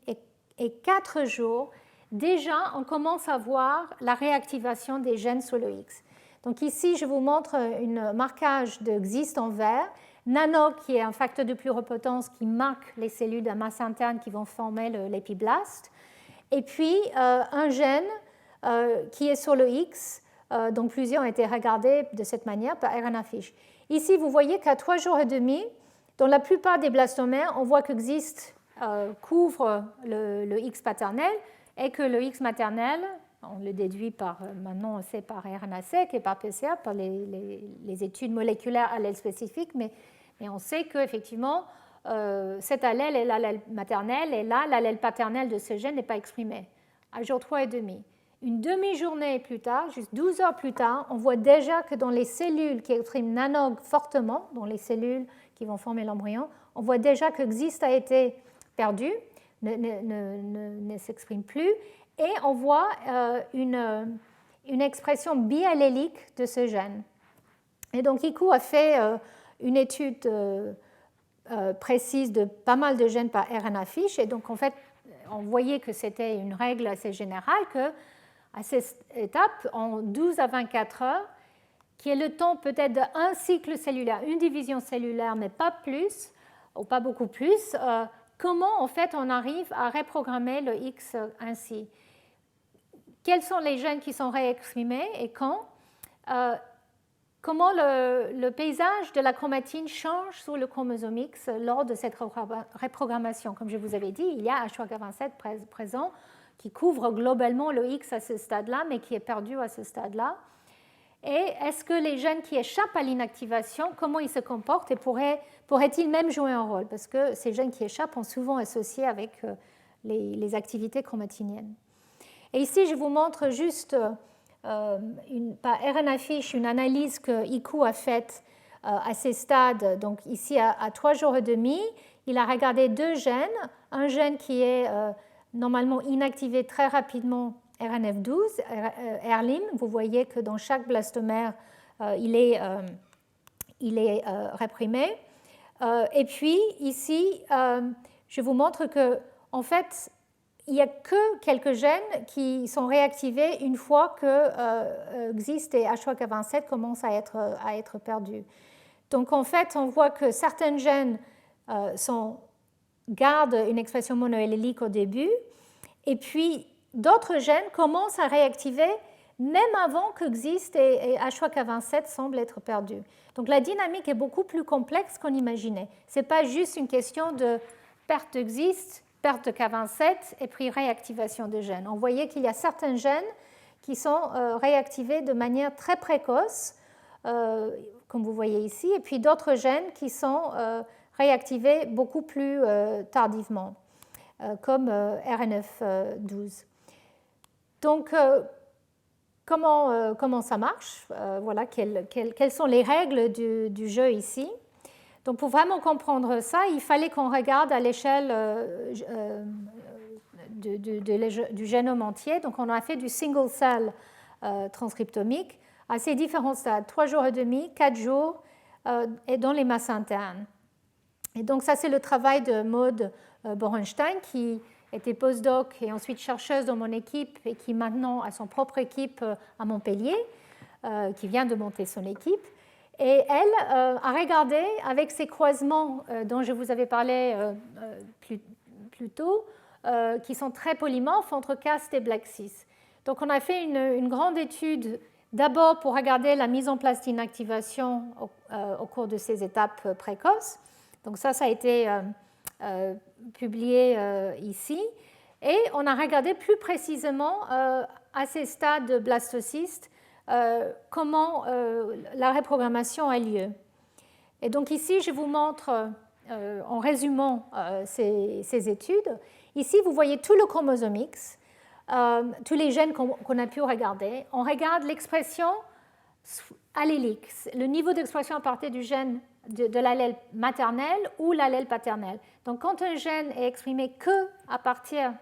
et 4 jours, déjà, on commence à voir la réactivation des gènes sur le X. Donc ici, je vous montre un marquage de XIST en vert, NANOG qui est un facteur de pluripotence qui marque les cellules de la masse interne qui vont former l'épiblaste, et puis un gène qui est sur le X, dont plusieurs ont été regardés de cette manière par RNA-FISH. Ici, vous voyez qu'à 3 jours et demi, dans la plupart des blastomères, on voit que XIST couvre le X paternel et que le X maternel, on le déduit par, maintenant on sait par RNA-seq et par PCR, par les études moléculaires allèles spécifiques, mais on sait qu'effectivement, cet allèle est l'allèle maternel, et là, l'allèle paternel de ce gène n'est pas exprimé, à jour 3 et demi. Une demi-journée plus tard, juste 12 heures plus tard, on voit déjà que dans les cellules qui expriment NANOG fortement, dans les cellules qui vont former l'embryon, on voit déjà que XIST a été perdu, ne s'exprime plus, et on voit une expression biallélique de ce gène. Et donc, Iku a fait une étude précise de pas mal de gènes par RNA-FISH, et donc, en fait, on voyait que c'était une règle assez générale que, à cette étape, en 12 à 24 heures, qui est le temps peut-être d'un cycle cellulaire, une division cellulaire, mais pas plus, ou pas beaucoup plus, comment en fait on arrive à reprogrammer le X ainsi. Quels sont les gènes qui sont réexprimés et quand? Comment le paysage de la chromatine change sur le chromosome X lors de cette reprogrammation. Comme je vous avais dit, il y a H3K27 présent qui couvre globalement le X à ce stade-là, mais qui est perdu à ce stade-là. Et est-ce que les gènes qui échappent à l'inactivation, comment ils se comportent et pourraient-ils même jouer un rôle? Parce que ces gènes qui échappent sont souvent associés avec les activités chromatiniennes. Et ici, je vous montre juste par RNA-FISH une analyse que Iku a faite à ces stades. Donc ici, à 3 jours et demi, il a regardé 2 gènes. Un gène qui est normalement inactivé très rapidement, RNF12, RLIM. Vous voyez que dans chaque blastomère, il est réprimé. Et puis ici, je vous montre que, en fait, il n'y a que quelques gènes qui sont réactivés une fois que XIST et H3K27 commencent à être perdus. Donc, en fait, on voit que certains gènes gardent une expression monoallélique au début, et puis d'autres gènes commencent à réactiver même avant que XIST et H3K27 semblent être perdus. Donc la dynamique est beaucoup plus complexe qu'on imaginait. Ce n'est pas juste une question de perte de XIST, perte de K27 et puis réactivation de gènes. On voyait qu'il y a certains gènes qui sont réactivés de manière très précoce, comme vous voyez ici, et puis d'autres gènes qui sont réactivés beaucoup plus tardivement, comme RNF12. Donc, comment ça marche? Voilà, quelles sont les règles du jeu ici? Donc, pour vraiment comprendre ça, il fallait qu'on regarde à l'échelle du génome entier. Donc, on a fait du single cell transcriptomique à ces différents stades, 3 jours et demi, 4 jours, et dans les masses internes. Et donc, ça, c'est le travail de Maud Borenstein, qui était postdoc et ensuite chercheuse dans mon équipe et qui maintenant a son propre équipe à Montpellier, qui vient de monter son équipe. Et elle a regardé avec ces croisements dont je vous avais parlé plus tôt, qui sont très polymorphes entre CAST et Black 6. Donc on a fait une grande étude D'abord, pour regarder la mise en place d'inactivation au cours de ces étapes précoces. Donc ça a été publié ici. Et on a regardé plus précisément à ces stades de blastocystes comment la reprogrammation a lieu. Et donc ici, je vous montre en résumant ces études. Ici, vous voyez tout le chromosome X. Tous les gènes qu'on a pu regarder. On regarde l'expression allélique, le niveau d'expression à partir du gène de l'allèle maternel ou l'allèle paternel. Donc, quand un gène est exprimé que à partir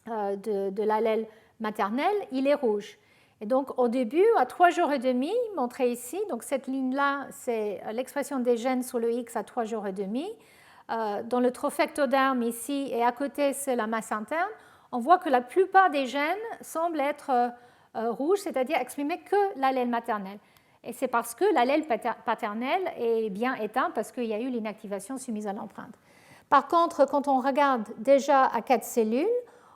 de l'allèle maternel, il est rouge. Et donc, au début, à 3 jours et demi, montré ici, donc cette ligne-là, c'est l'expression des gènes sur le X à 3 jours et demi. Dans le trophectoderme ici, et à côté, c'est la masse interne. On voit que la plupart des gènes semblent être rouges, c'est-à-dire exprimer que l'allèle maternel. Et c'est parce que l'allèle paternel est bien éteint, parce qu'il y a eu l'inactivation soumise à l'empreinte. Par contre, quand on regarde déjà à 4 cellules,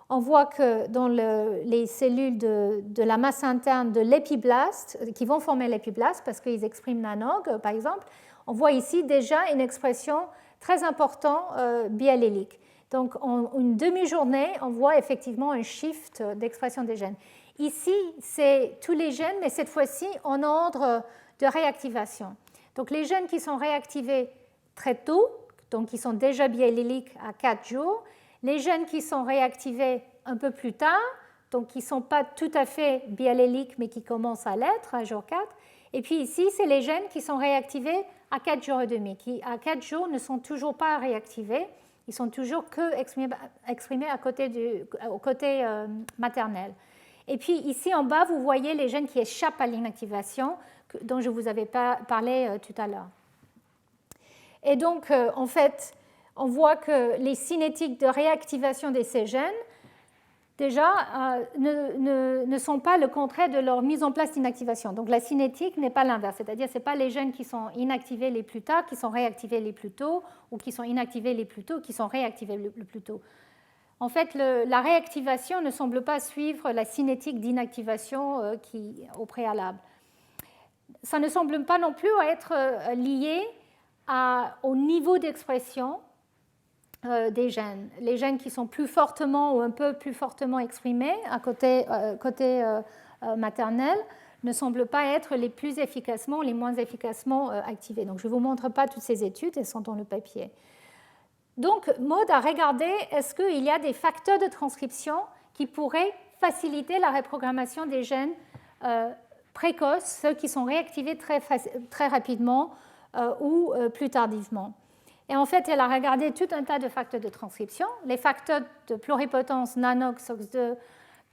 on voit que dans les cellules de la masse interne de l'épiblaste, qui vont former l'épiblaste, parce qu'ils expriment nanog, par exemple, on voit ici déjà une expression très importante biallélique. Donc, en une demi-journée, on voit effectivement un shift d'expression des gènes. Ici, c'est tous les gènes, mais cette fois-ci en ordre de réactivation. Donc, les gènes qui sont réactivés très tôt, donc qui sont déjà bialléliques à 4 jours, les gènes qui sont réactivés un peu plus tard, donc qui ne sont pas tout à fait bialléliques, mais qui commencent à l'être à jour 4. Et puis ici, c'est les gènes qui sont réactivés à 4 jours et demi, qui à 4 jours ne sont toujours pas réactivés. Ils sont toujours que exprimés au côté maternel. Et puis ici en bas, vous voyez les gènes qui échappent à l'inactivation dont je vous avais parlé tout à l'heure. Et donc, en fait, on voit que les cinétiques de réactivation de ces gènes, déjà, ne sont pas le contraire de leur mise en place d'inactivation. Donc la cinétique n'est pas l'inverse, c'est-à-dire que ce n'est pas les gènes qui sont inactivés les plus tard, qui sont réactivés les plus tôt, ou qui sont inactivés les plus tôt, qui sont réactivés le plus tôt. En fait, la réactivation ne semble pas suivre la cinétique d'inactivation au préalable. Ça ne semble pas non plus être lié au niveau d'expression des gènes. Les gènes qui sont plus fortement ou un peu plus fortement exprimés à côté maternel ne semblent pas être les plus efficacement ou les moins efficacement activés. Donc je ne vous montre pas toutes ces études, elles sont dans le papier. Donc Maud a regardé est-ce qu'il y a des facteurs de transcription qui pourraient faciliter la reprogrammation des gènes précoces, ceux qui sont réactivés très rapidement ou plus tardivement. Et en fait, elle a regardé tout un tas de facteurs de transcription. Les facteurs de pluripotence, NANOG, SOX2,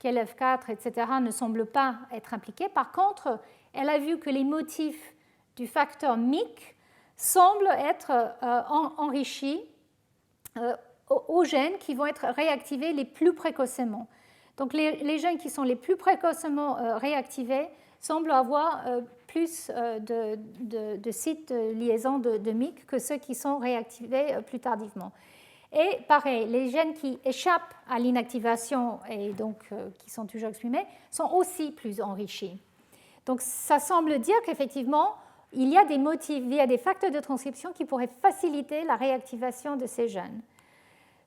KLF4, etc., ne semblent pas être impliqués. Par contre, elle a vu que les motifs du facteur MYC semblent être enrichis aux gènes qui vont être réactivés les plus précocement. Donc, les gènes qui sont les plus précocement réactivés semblent avoir plus de sites de liaison de MYC que ceux qui sont réactivés plus tardivement. Et pareil, les gènes qui échappent à l'inactivation et donc qui sont toujours exprimés sont aussi plus enrichis. Donc ça semble dire qu'effectivement, il y a des motifs via des facteurs de transcription qui pourraient faciliter la réactivation de ces gènes.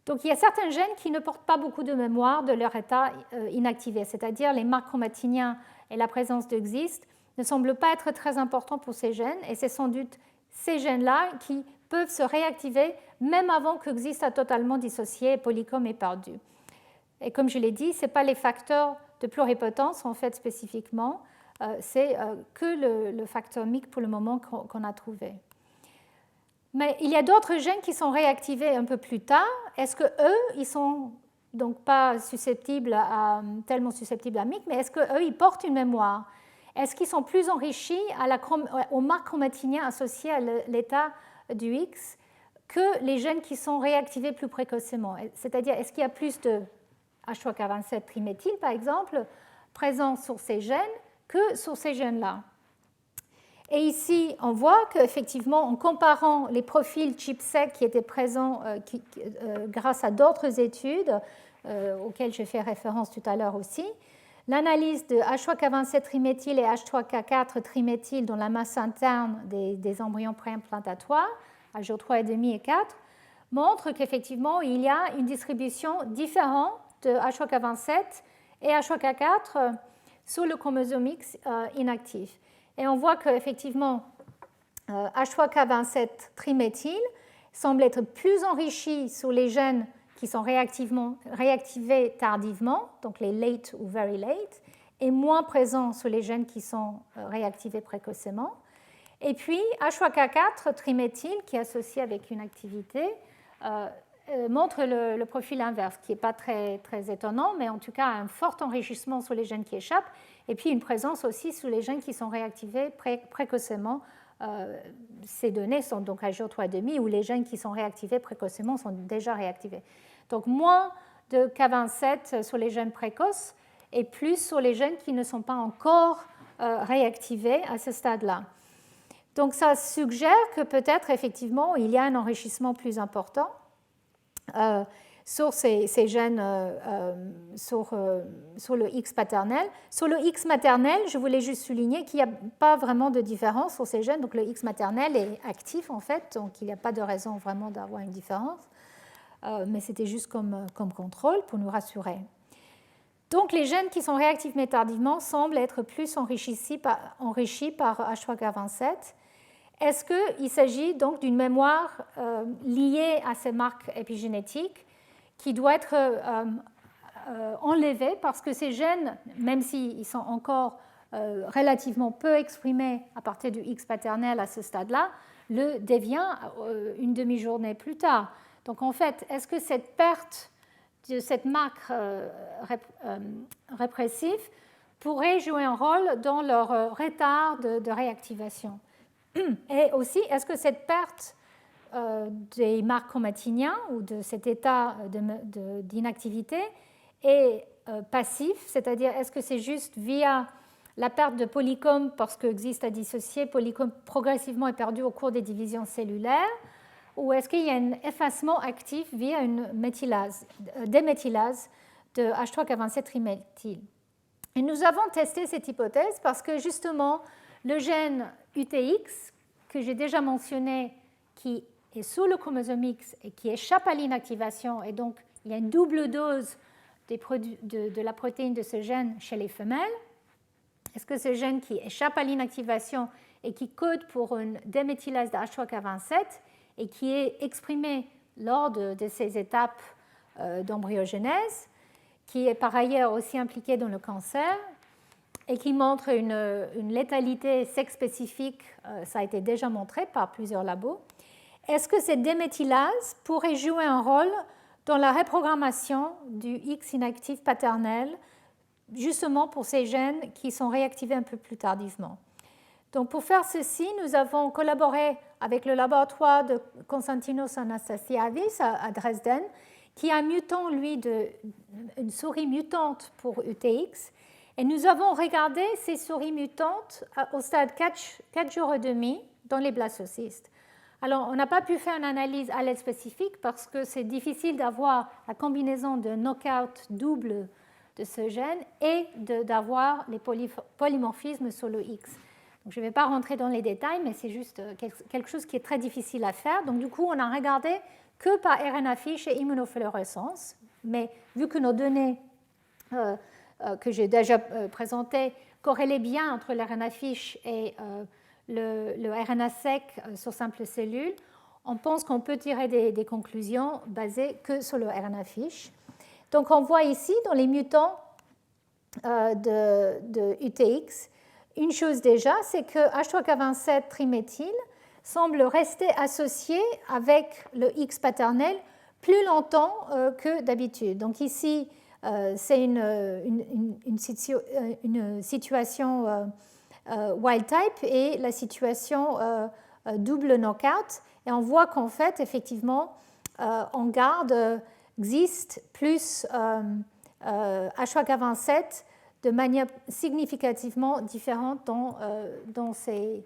Donc il y a certains gènes qui ne portent pas beaucoup de mémoire de leur état inactivé, c'est-à-dire les marques chromatiniens et la présence de XIST ne semblent pas être très importants pour ces gènes, et c'est sans doute ces gènes-là qui peuvent se réactiver même avant que XIST a totalement dissocié, Polycom est perdu. Et comme je l'ai dit, ce n'est pas les facteurs de pluripotence en fait spécifiquement, c'est que le facteur MYC pour le moment qu'on a trouvé. Mais il y a d'autres gènes qui sont réactivés un peu plus tard. Est-ce qu'eux, ils sont donc pas tellement susceptibles à MYC, mais est-ce qu'eux, ils portent une mémoire? Est-ce qu'ils sont plus enrichis aux marques chromatiniens associées à l'état du X que les gènes qui sont réactivés plus précocement? C'est-à-dire, est-ce qu'il y a plus de H3K27 triméthyle, par exemple, présent sur ces gènes que sur ces gènes-là? Et ici, on voit qu'effectivement, en comparant les profils ChIP-seq qui étaient présents grâce à d'autres études, auxquelles j'ai fait référence tout à l'heure aussi, l'analyse de H3K27 triméthyle et H3K4 triméthyle dans la masse interne des embryons préimplantatoires, à jour 3,5 et 4, montre qu'effectivement, il y a une distribution différente de H3K27 et H3K4 sur le chromosome X inactif. Et on voit qu'effectivement, H3K27 triméthyle semble être plus enrichi sur les gènes qui sont réactivés tardivement, donc les late ou very late, et moins présent sur les gènes qui sont réactivés précocement. Et puis, H3K4 triméthyle, qui est associé avec une activité, montre le profil inverse, qui n'est pas très, très étonnant, mais en tout cas un fort enrichissement sur les gènes qui échappent, et puis une présence aussi sur les gènes qui sont réactivés précocement. Ces données sont donc à jour 3,5, où les gènes qui sont réactivés précocement sont déjà réactivés. Donc moins de K27 sur les gènes précoces et plus sur les gènes qui ne sont pas encore réactivés à ce stade-là. Donc ça suggère que peut-être effectivement il y a un enrichissement plus important sur ces gènes sur le X paternel. Sur le X maternel, je voulais juste souligner qu'il n'y a pas vraiment de différence sur ces gènes. Donc le X maternel est actif en fait, donc il n'y a pas de raison vraiment d'avoir une différence. Mais c'était juste comme contrôle pour nous rassurer. Donc les gènes qui sont réactifs mais tardivement semblent être plus enrichis par H3K27. Est-ce qu'il s'agit donc d'une mémoire liée à ces marques épigénétiques qui doit être enlevée parce que ces gènes, même s'ils sont encore relativement peu exprimés à partir du X paternel à ce stade-là, le devient une demi-journée plus tard. Donc en fait, est-ce que cette perte de cette marque répressive pourrait jouer un rôle dans leur retard de réactivation? Et aussi, est-ce que cette perte des marques chromatiniens ou de cet état d'inactivité est passif, c'est-à-dire est-ce que c'est juste via la perte de polycom parce qu'existe à dissocier, polycom progressivement est perdu au cours des divisions cellulaires, ou est-ce qu'il y a un effacement actif via une déméthylase de H3K27 triméthyle? Et nous avons testé cette hypothèse parce que justement, le gène UTX, que j'ai déjà mentionné, qui est sous le chromosome X et qui échappe à l'inactivation, et donc il y a une double dose de la protéine de ce gène chez les femelles. Est-ce que ce gène qui échappe à l'inactivation et qui code pour une déméthylase de H3K27 et qui est exprimé lors de ces étapes d'embryogenèse, qui est par ailleurs aussi impliqué dans le cancer, et qui montre une létalité sexe-spécifique, ça a été déjà montré par plusieurs labos. Est-ce que cette déméthylase pourrait jouer un rôle dans la reprogrammation du X inactif paternel, justement pour ces gènes qui sont réactivés un peu plus tardivement? Donc pour faire ceci, nous avons collaboré avec le laboratoire de Konstantinos Anastasiadis à Dresden, qui a un mutant, lui, une souris mutante pour UTX. Et nous avons regardé ces souris mutantes au stade 4 jours et demi dans les blastocystes. Alors, on n'a pas pu faire une analyse allèle spécifique parce que c'est difficile d'avoir la combinaison de knockout double de ce gène et d'avoir les polymorphismes sur le X. Donc, je ne vais pas rentrer dans les détails, mais c'est juste quelque chose qui est très difficile à faire. Donc, du coup, on a regardé que par RNA fiche et immunofluorescence. Mais vu que nos données que j'ai déjà présentées corrélaient bien entre l'RNA fiche et le RNA sec sur simple cellule, on pense qu'on peut tirer des conclusions basées que sur le RNA fiche. Donc on voit ici dans les mutants de UTX, une chose déjà, c'est que H3K27 triméthyle semble rester associé avec le X paternel plus longtemps que d'habitude. Donc ici, c'est une situation wild type et la situation double knockout. Et on voit qu'en fait, effectivement, on garde existe plus H3K27 de manière significativement différente dans ces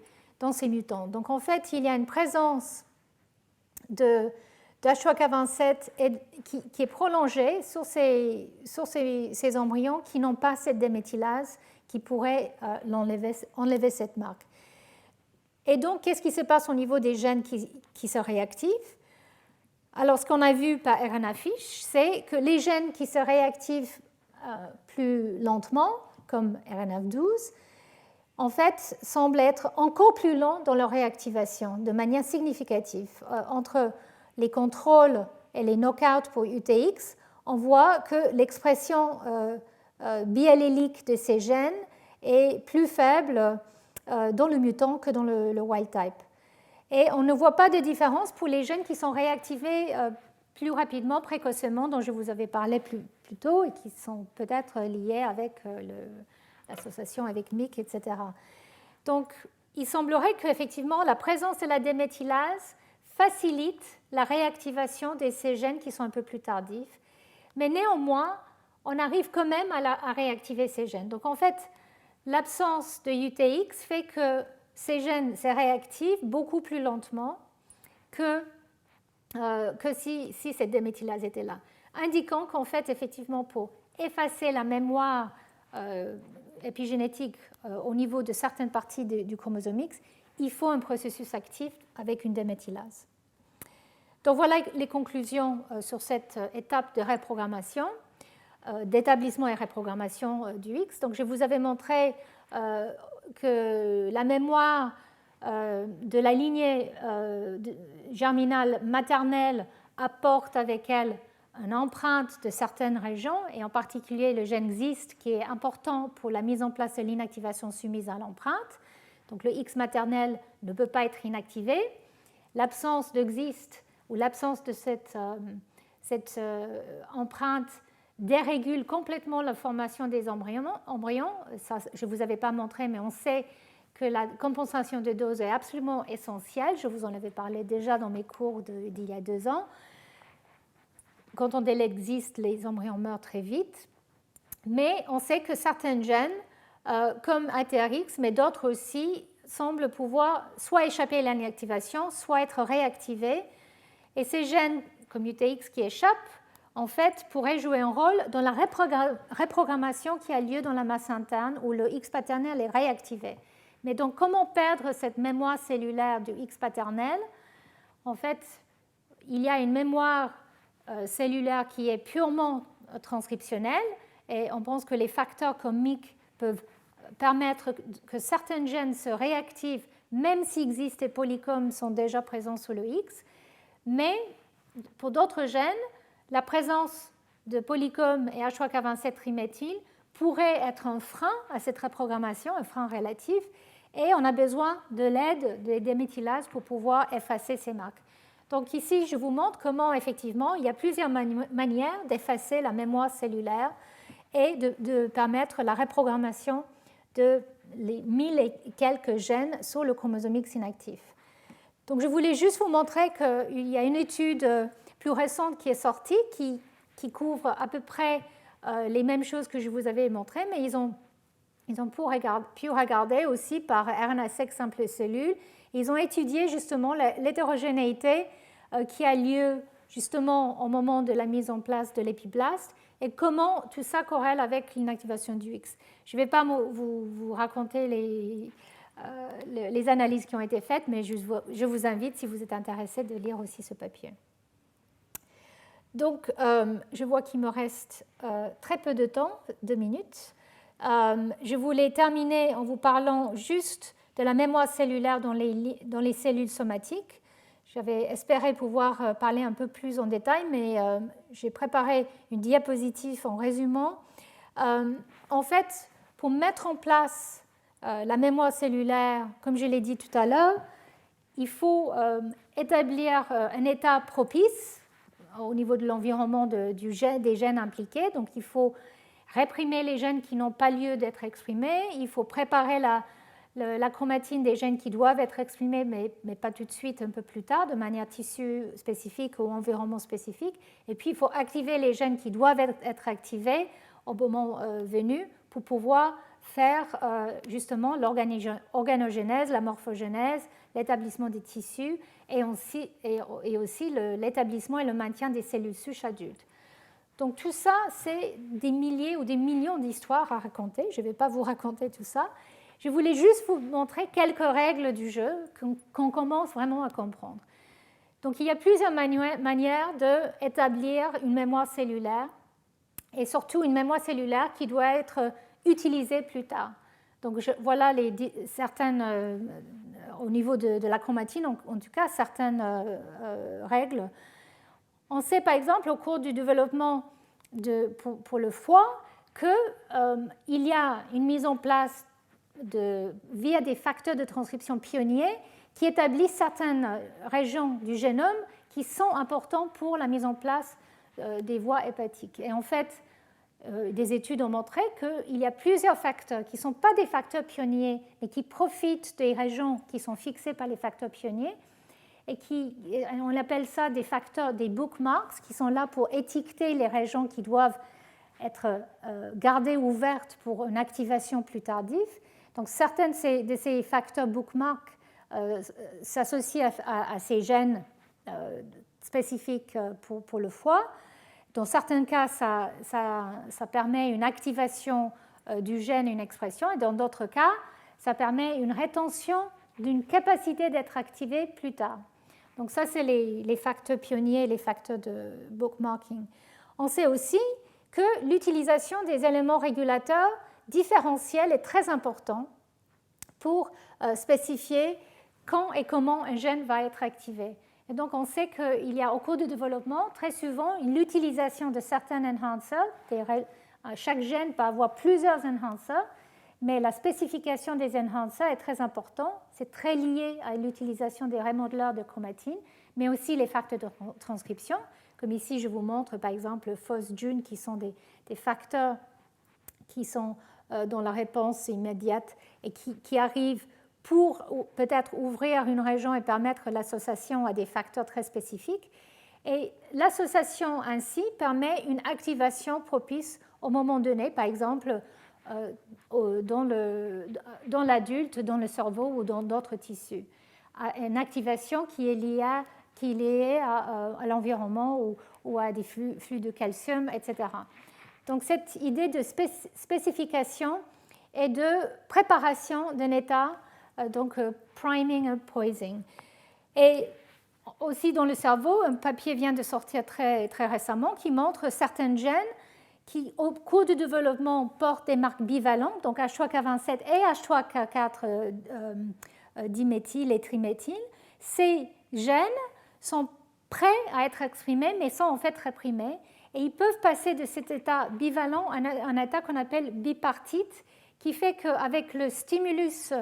mutants. Donc en fait, il y a une présence de d'H3K27 qui est prolongé sur ces embryons qui n'ont pas cette déméthylase qui pourrait enlever cette marque. Et donc, qu'est-ce qui se passe au niveau des gènes qui se réactivent? Alors, ce qu'on a vu par RNA-FISH, c'est que les gènes qui se réactivent plus lentement, comme RNF12, en fait, semblent être encore plus lents dans leur réactivation de manière significative. Entre les contrôles et les knockouts pour UTX, on voit que l'expression biallélique de ces gènes est plus faible dans le mutant que dans le wild type. Et on ne voit pas de différence pour les gènes qui sont réactivés plus rapidement, précocement, dont je vous avais parlé plus tôt et qui sont peut-être liés avec l'association avec MYC, etc. Donc, il semblerait qu'effectivement, la présence de la déméthylase facilite la réactivation de ces gènes qui sont un peu plus tardifs. Mais néanmoins, on arrive quand même à réactiver ces gènes. Donc, en fait, l'absence de UTX fait que ces gènes se réactivent beaucoup plus lentement que si cette déméthylase était là, indiquant qu'en fait, effectivement, pour effacer la mémoire épigénétique au niveau de certaines parties du chromosome X, il faut un processus actif avec une déméthylase. Donc voilà les conclusions sur cette étape de reprogrammation, d'établissement et reprogrammation du X. Donc je vous avais montré que la mémoire de la lignée germinale maternelle apporte avec elle une empreinte de certaines régions, et en particulier le gène XIST qui est important pour la mise en place de l'inactivation soumise à l'empreinte. Donc le X maternel ne peut pas être inactivé. L'absence de XIST ou l'absence de cette empreinte dérégule complètement la formation des embryons. Ça, je ne vous avais pas montré, mais on sait que la compensation de dose est absolument essentielle. Je vous en avais parlé déjà dans mes cours d'il y a 2 ans. Quand on existe, les embryons meurent très vite. Mais on sait que certains gènes, comme ATRX, mais d'autres aussi, semblent pouvoir soit échapper à l'inactivation, soit être réactivés. Et ces gènes, comme UTX, qui échappent, en fait, pourraient jouer un rôle dans la reprogrammation qui a lieu dans la masse interne où le X paternel est réactivé. Mais donc, comment perdre cette mémoire cellulaire du X paternel? En fait, il y a une mémoire cellulaire qui est purement transcriptionnelle, et on pense que les facteurs comme MYC peuvent permettre que certains gènes se réactivent, même si XIST et polycom sont déjà présents sur le X. Mais pour d'autres gènes, la présence de polycom et H3K27 triméthyle pourrait être un frein à cette reprogrammation, un frein relatif, et on a besoin de l'aide des déméthylases pour pouvoir effacer ces marques. Donc ici, je vous montre comment, effectivement, il y a plusieurs manières d'effacer la mémoire cellulaire et de permettre la reprogrammation de les 1000 et quelques gènes sur le chromosome X inactif. Donc je voulais juste vous montrer qu'il y a une étude plus récente qui est sortie qui couvre à peu près les mêmes choses que je vous avais montrées, mais ils ont pu regarder aussi par RNA-seq simple cellule. Ils ont étudié justement l'hétérogénéité qui a lieu justement au moment de la mise en place de l'épiblaste et comment tout ça corrèle avec l'inactivation du X. Je ne vais pas vous raconter les analyses qui ont été faites, mais je vous invite, si vous êtes intéressé, de lire aussi ce papier. Donc, je vois qu'il me reste très peu de temps, 2 minutes. Je voulais terminer en vous parlant juste de la mémoire cellulaire dans les cellules somatiques. J'avais espéré pouvoir parler un peu plus en détail, mais j'ai préparé une diapositive en résumant. En fait, pour mettre en place la mémoire cellulaire, comme je l'ai dit tout à l'heure, il faut établir un état propice au niveau de l'environnement des gènes impliqués. Donc, il faut réprimer les gènes qui n'ont pas lieu d'être exprimés. Il faut préparer la chromatine des gènes qui doivent être exprimés, mais pas tout de suite, un peu plus tard, de manière tissu spécifique ou environnement spécifique. Et puis, il faut activer les gènes qui doivent être activés au moment venu pour pouvoir faire justement l'organogénèse, la morphogénèse, l'établissement des tissus et aussi l'établissement et le maintien des cellules souches adultes. Donc tout ça, c'est des milliers ou des millions d'histoires à raconter. Je ne vais pas vous raconter tout ça. Je voulais juste vous montrer quelques règles du jeu qu'on commence vraiment à comprendre. Donc il y a plusieurs manières d'établir une mémoire cellulaire et surtout une mémoire cellulaire qui doit être utilisée plus tard. Donc voilà certaines, au niveau de la chromatine, en tout cas certaines règles. On sait par exemple au cours du développement pour le foie qu'il y a une mise en place via des facteurs de transcription pionniers qui établissent certaines régions du génome qui sont importantes pour la mise en place des voies hépatiques. Et en fait, des études ont montré qu'il y a plusieurs facteurs qui ne sont pas des facteurs pionniers, mais qui profitent des régions qui sont fixées par les facteurs pionniers, et on appelle ça des facteurs, des bookmarks, qui sont là pour étiqueter les régions qui doivent être gardées ouvertes pour une activation plus tardive. Donc certains de ces facteurs bookmarks s'associent à ces gènes spécifiques pour le foie. Dans certains cas, ça permet une activation du gène, une expression, et dans d'autres cas, ça permet une rétention d'une capacité d'être activée plus tard. Donc ça, c'est les facteurs pionniers, les facteurs de bookmarking. On sait aussi que l'utilisation des éléments régulateurs différentiels est très important pour spécifier quand et comment un gène va être activé. Et donc, on sait qu'il y a au cours du développement très souvent l'utilisation de certains enhancers. Chaque gène peut avoir plusieurs enhancers, mais la spécification des enhancers est très importante. C'est très lié à l'utilisation des remodeleurs de chromatine, mais aussi les facteurs de transcription. Comme ici, je vous montre par exemple FOSS-JUN, qui sont des facteurs qui sont dans la réponse immédiate et qui arrivent pour peut-être ouvrir une région et permettre l'association à des facteurs très spécifiques. Et l'association ainsi permet une activation propice au moment donné, par exemple dans l'adulte, dans le cerveau ou dans d'autres tissus. Une activation qui est liée à l'environnement ou à des flux de calcium, etc. Donc cette idée de spécification et de préparation d'un état, donc priming and poising. Et aussi dans le cerveau, un papier vient de sortir très, très récemment qui montre certains gènes qui, au cours du développement, portent des marques bivalentes, donc H3K27 et H3K4 diméthyl et triméthyl. Ces gènes sont prêts à être exprimés, mais sont en fait réprimés. Et ils peuvent passer de cet état bivalent à un état qu'on appelle bipartite, qui fait qu'avec un stimulus,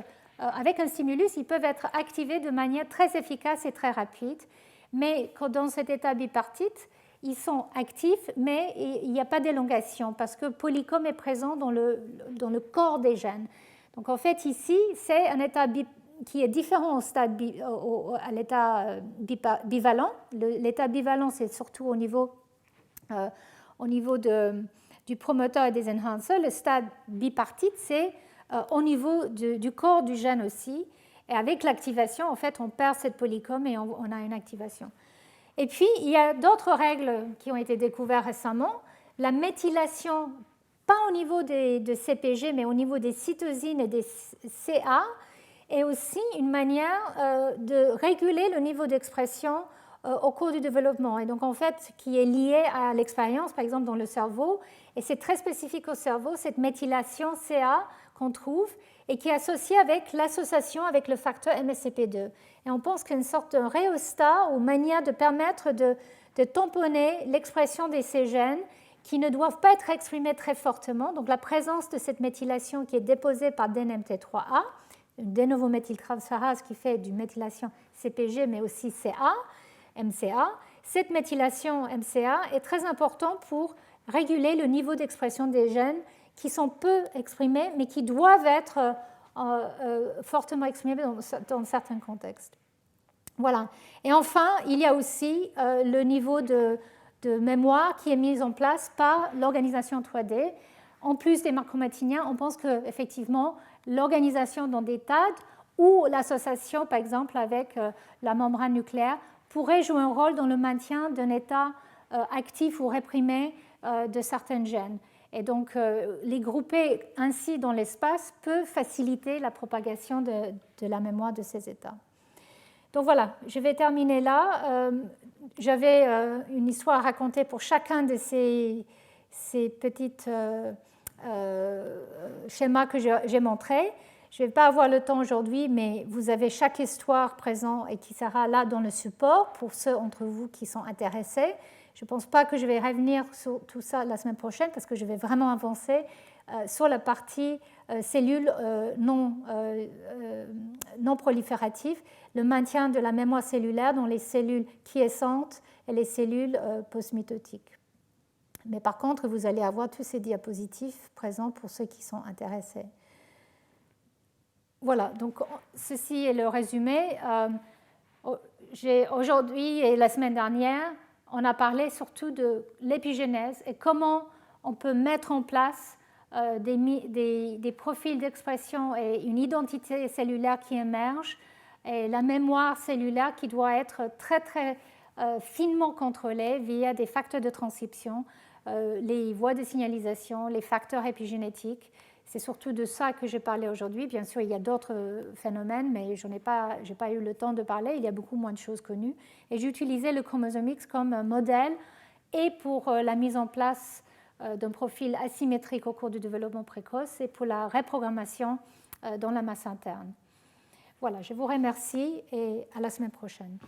ils peuvent être activés de manière très efficace et très rapide. Mais dans cet état bipartite, ils sont actifs, mais il n'y a pas d'élongation parce que polycom est présent dans le corps des gènes. Donc en fait, ici, c'est un état qui est différent à l'état bivalent. L'état bivalent, c'est surtout au niveau du promoteur et des enhancers. Le stade bipartite, c'est au niveau du corps du gène aussi. Et avec l'activation, en fait, on perd cette polycom et on a une activation. Et puis, il y a d'autres règles qui ont été découvertes récemment. La méthylation, pas au niveau de CPG, mais au niveau des cytosines et des CA, est aussi une manière de réguler le niveau d'expression au cours du développement. Et donc, en fait, qui est lié à l'expérience, par exemple, dans le cerveau. Et c'est très spécifique au cerveau, cette méthylation CA qu'on trouve et qui est associée avec l'association avec le facteur MSCP2. Et on pense qu'il y a une sorte de rhéostat ou manière de permettre de tamponner l'expression de ces gènes qui ne doivent pas être exprimés très fortement. Donc la présence de cette méthylation qui est déposée par DNMT3A, une dénovométhyltransférase qui fait du méthylation CPG mais aussi MCA. Cette méthylation MCA est très importante pour réguler le niveau d'expression des gènes qui sont peu exprimés, mais qui doivent être fortement exprimés dans certains contextes. Voilà. Et enfin, il y a aussi le niveau de mémoire qui est mis en place par l'organisation 3D. en plus des macromatiniens, on pense qu'effectivement, l'organisation dans des TAD ou l'association, par exemple, avec la membrane nucléaire, pourrait jouer un rôle dans le maintien d'un état actif ou réprimé de certains gènes. Et donc, les grouper ainsi dans l'espace peut faciliter la propagation de la mémoire de ces états. Donc voilà, je vais terminer là. J'avais une histoire à raconter pour chacun de ces petits schémas que j'ai montrés. Je ne vais pas avoir le temps aujourd'hui, mais vous avez chaque histoire présente et qui sera là dans le support pour ceux d'entre vous qui sont intéressés. Je ne pense pas que je vais revenir sur tout ça la semaine prochaine parce que je vais vraiment avancer sur la partie cellules non prolifératives, le maintien de la mémoire cellulaire dans les cellules quiescentes et les cellules postmitotiques. Mais par contre, vous allez avoir tous ces diapositifs présents pour ceux qui sont intéressés. Voilà, donc ceci est le résumé. Aujourd'hui et la semaine dernière, on a parlé surtout de l'épigénèse et comment on peut mettre en place des profils d'expression et une identité cellulaire qui émerge et la mémoire cellulaire qui doit être très très finement contrôlée via des facteurs de transcription, les voies de signalisation, les facteurs épigénétiques. C'est surtout de ça que j'ai parlé aujourd'hui. Bien sûr, il y a d'autres phénomènes, mais je n'ai pas eu le temps de parler. Il y a beaucoup moins de choses connues. Et j'ai utilisé le chromosome X comme modèle et pour la mise en place d'un profil asymétrique au cours du développement précoce et pour la reprogrammation dans la masse interne. Voilà, je vous remercie et à la semaine prochaine.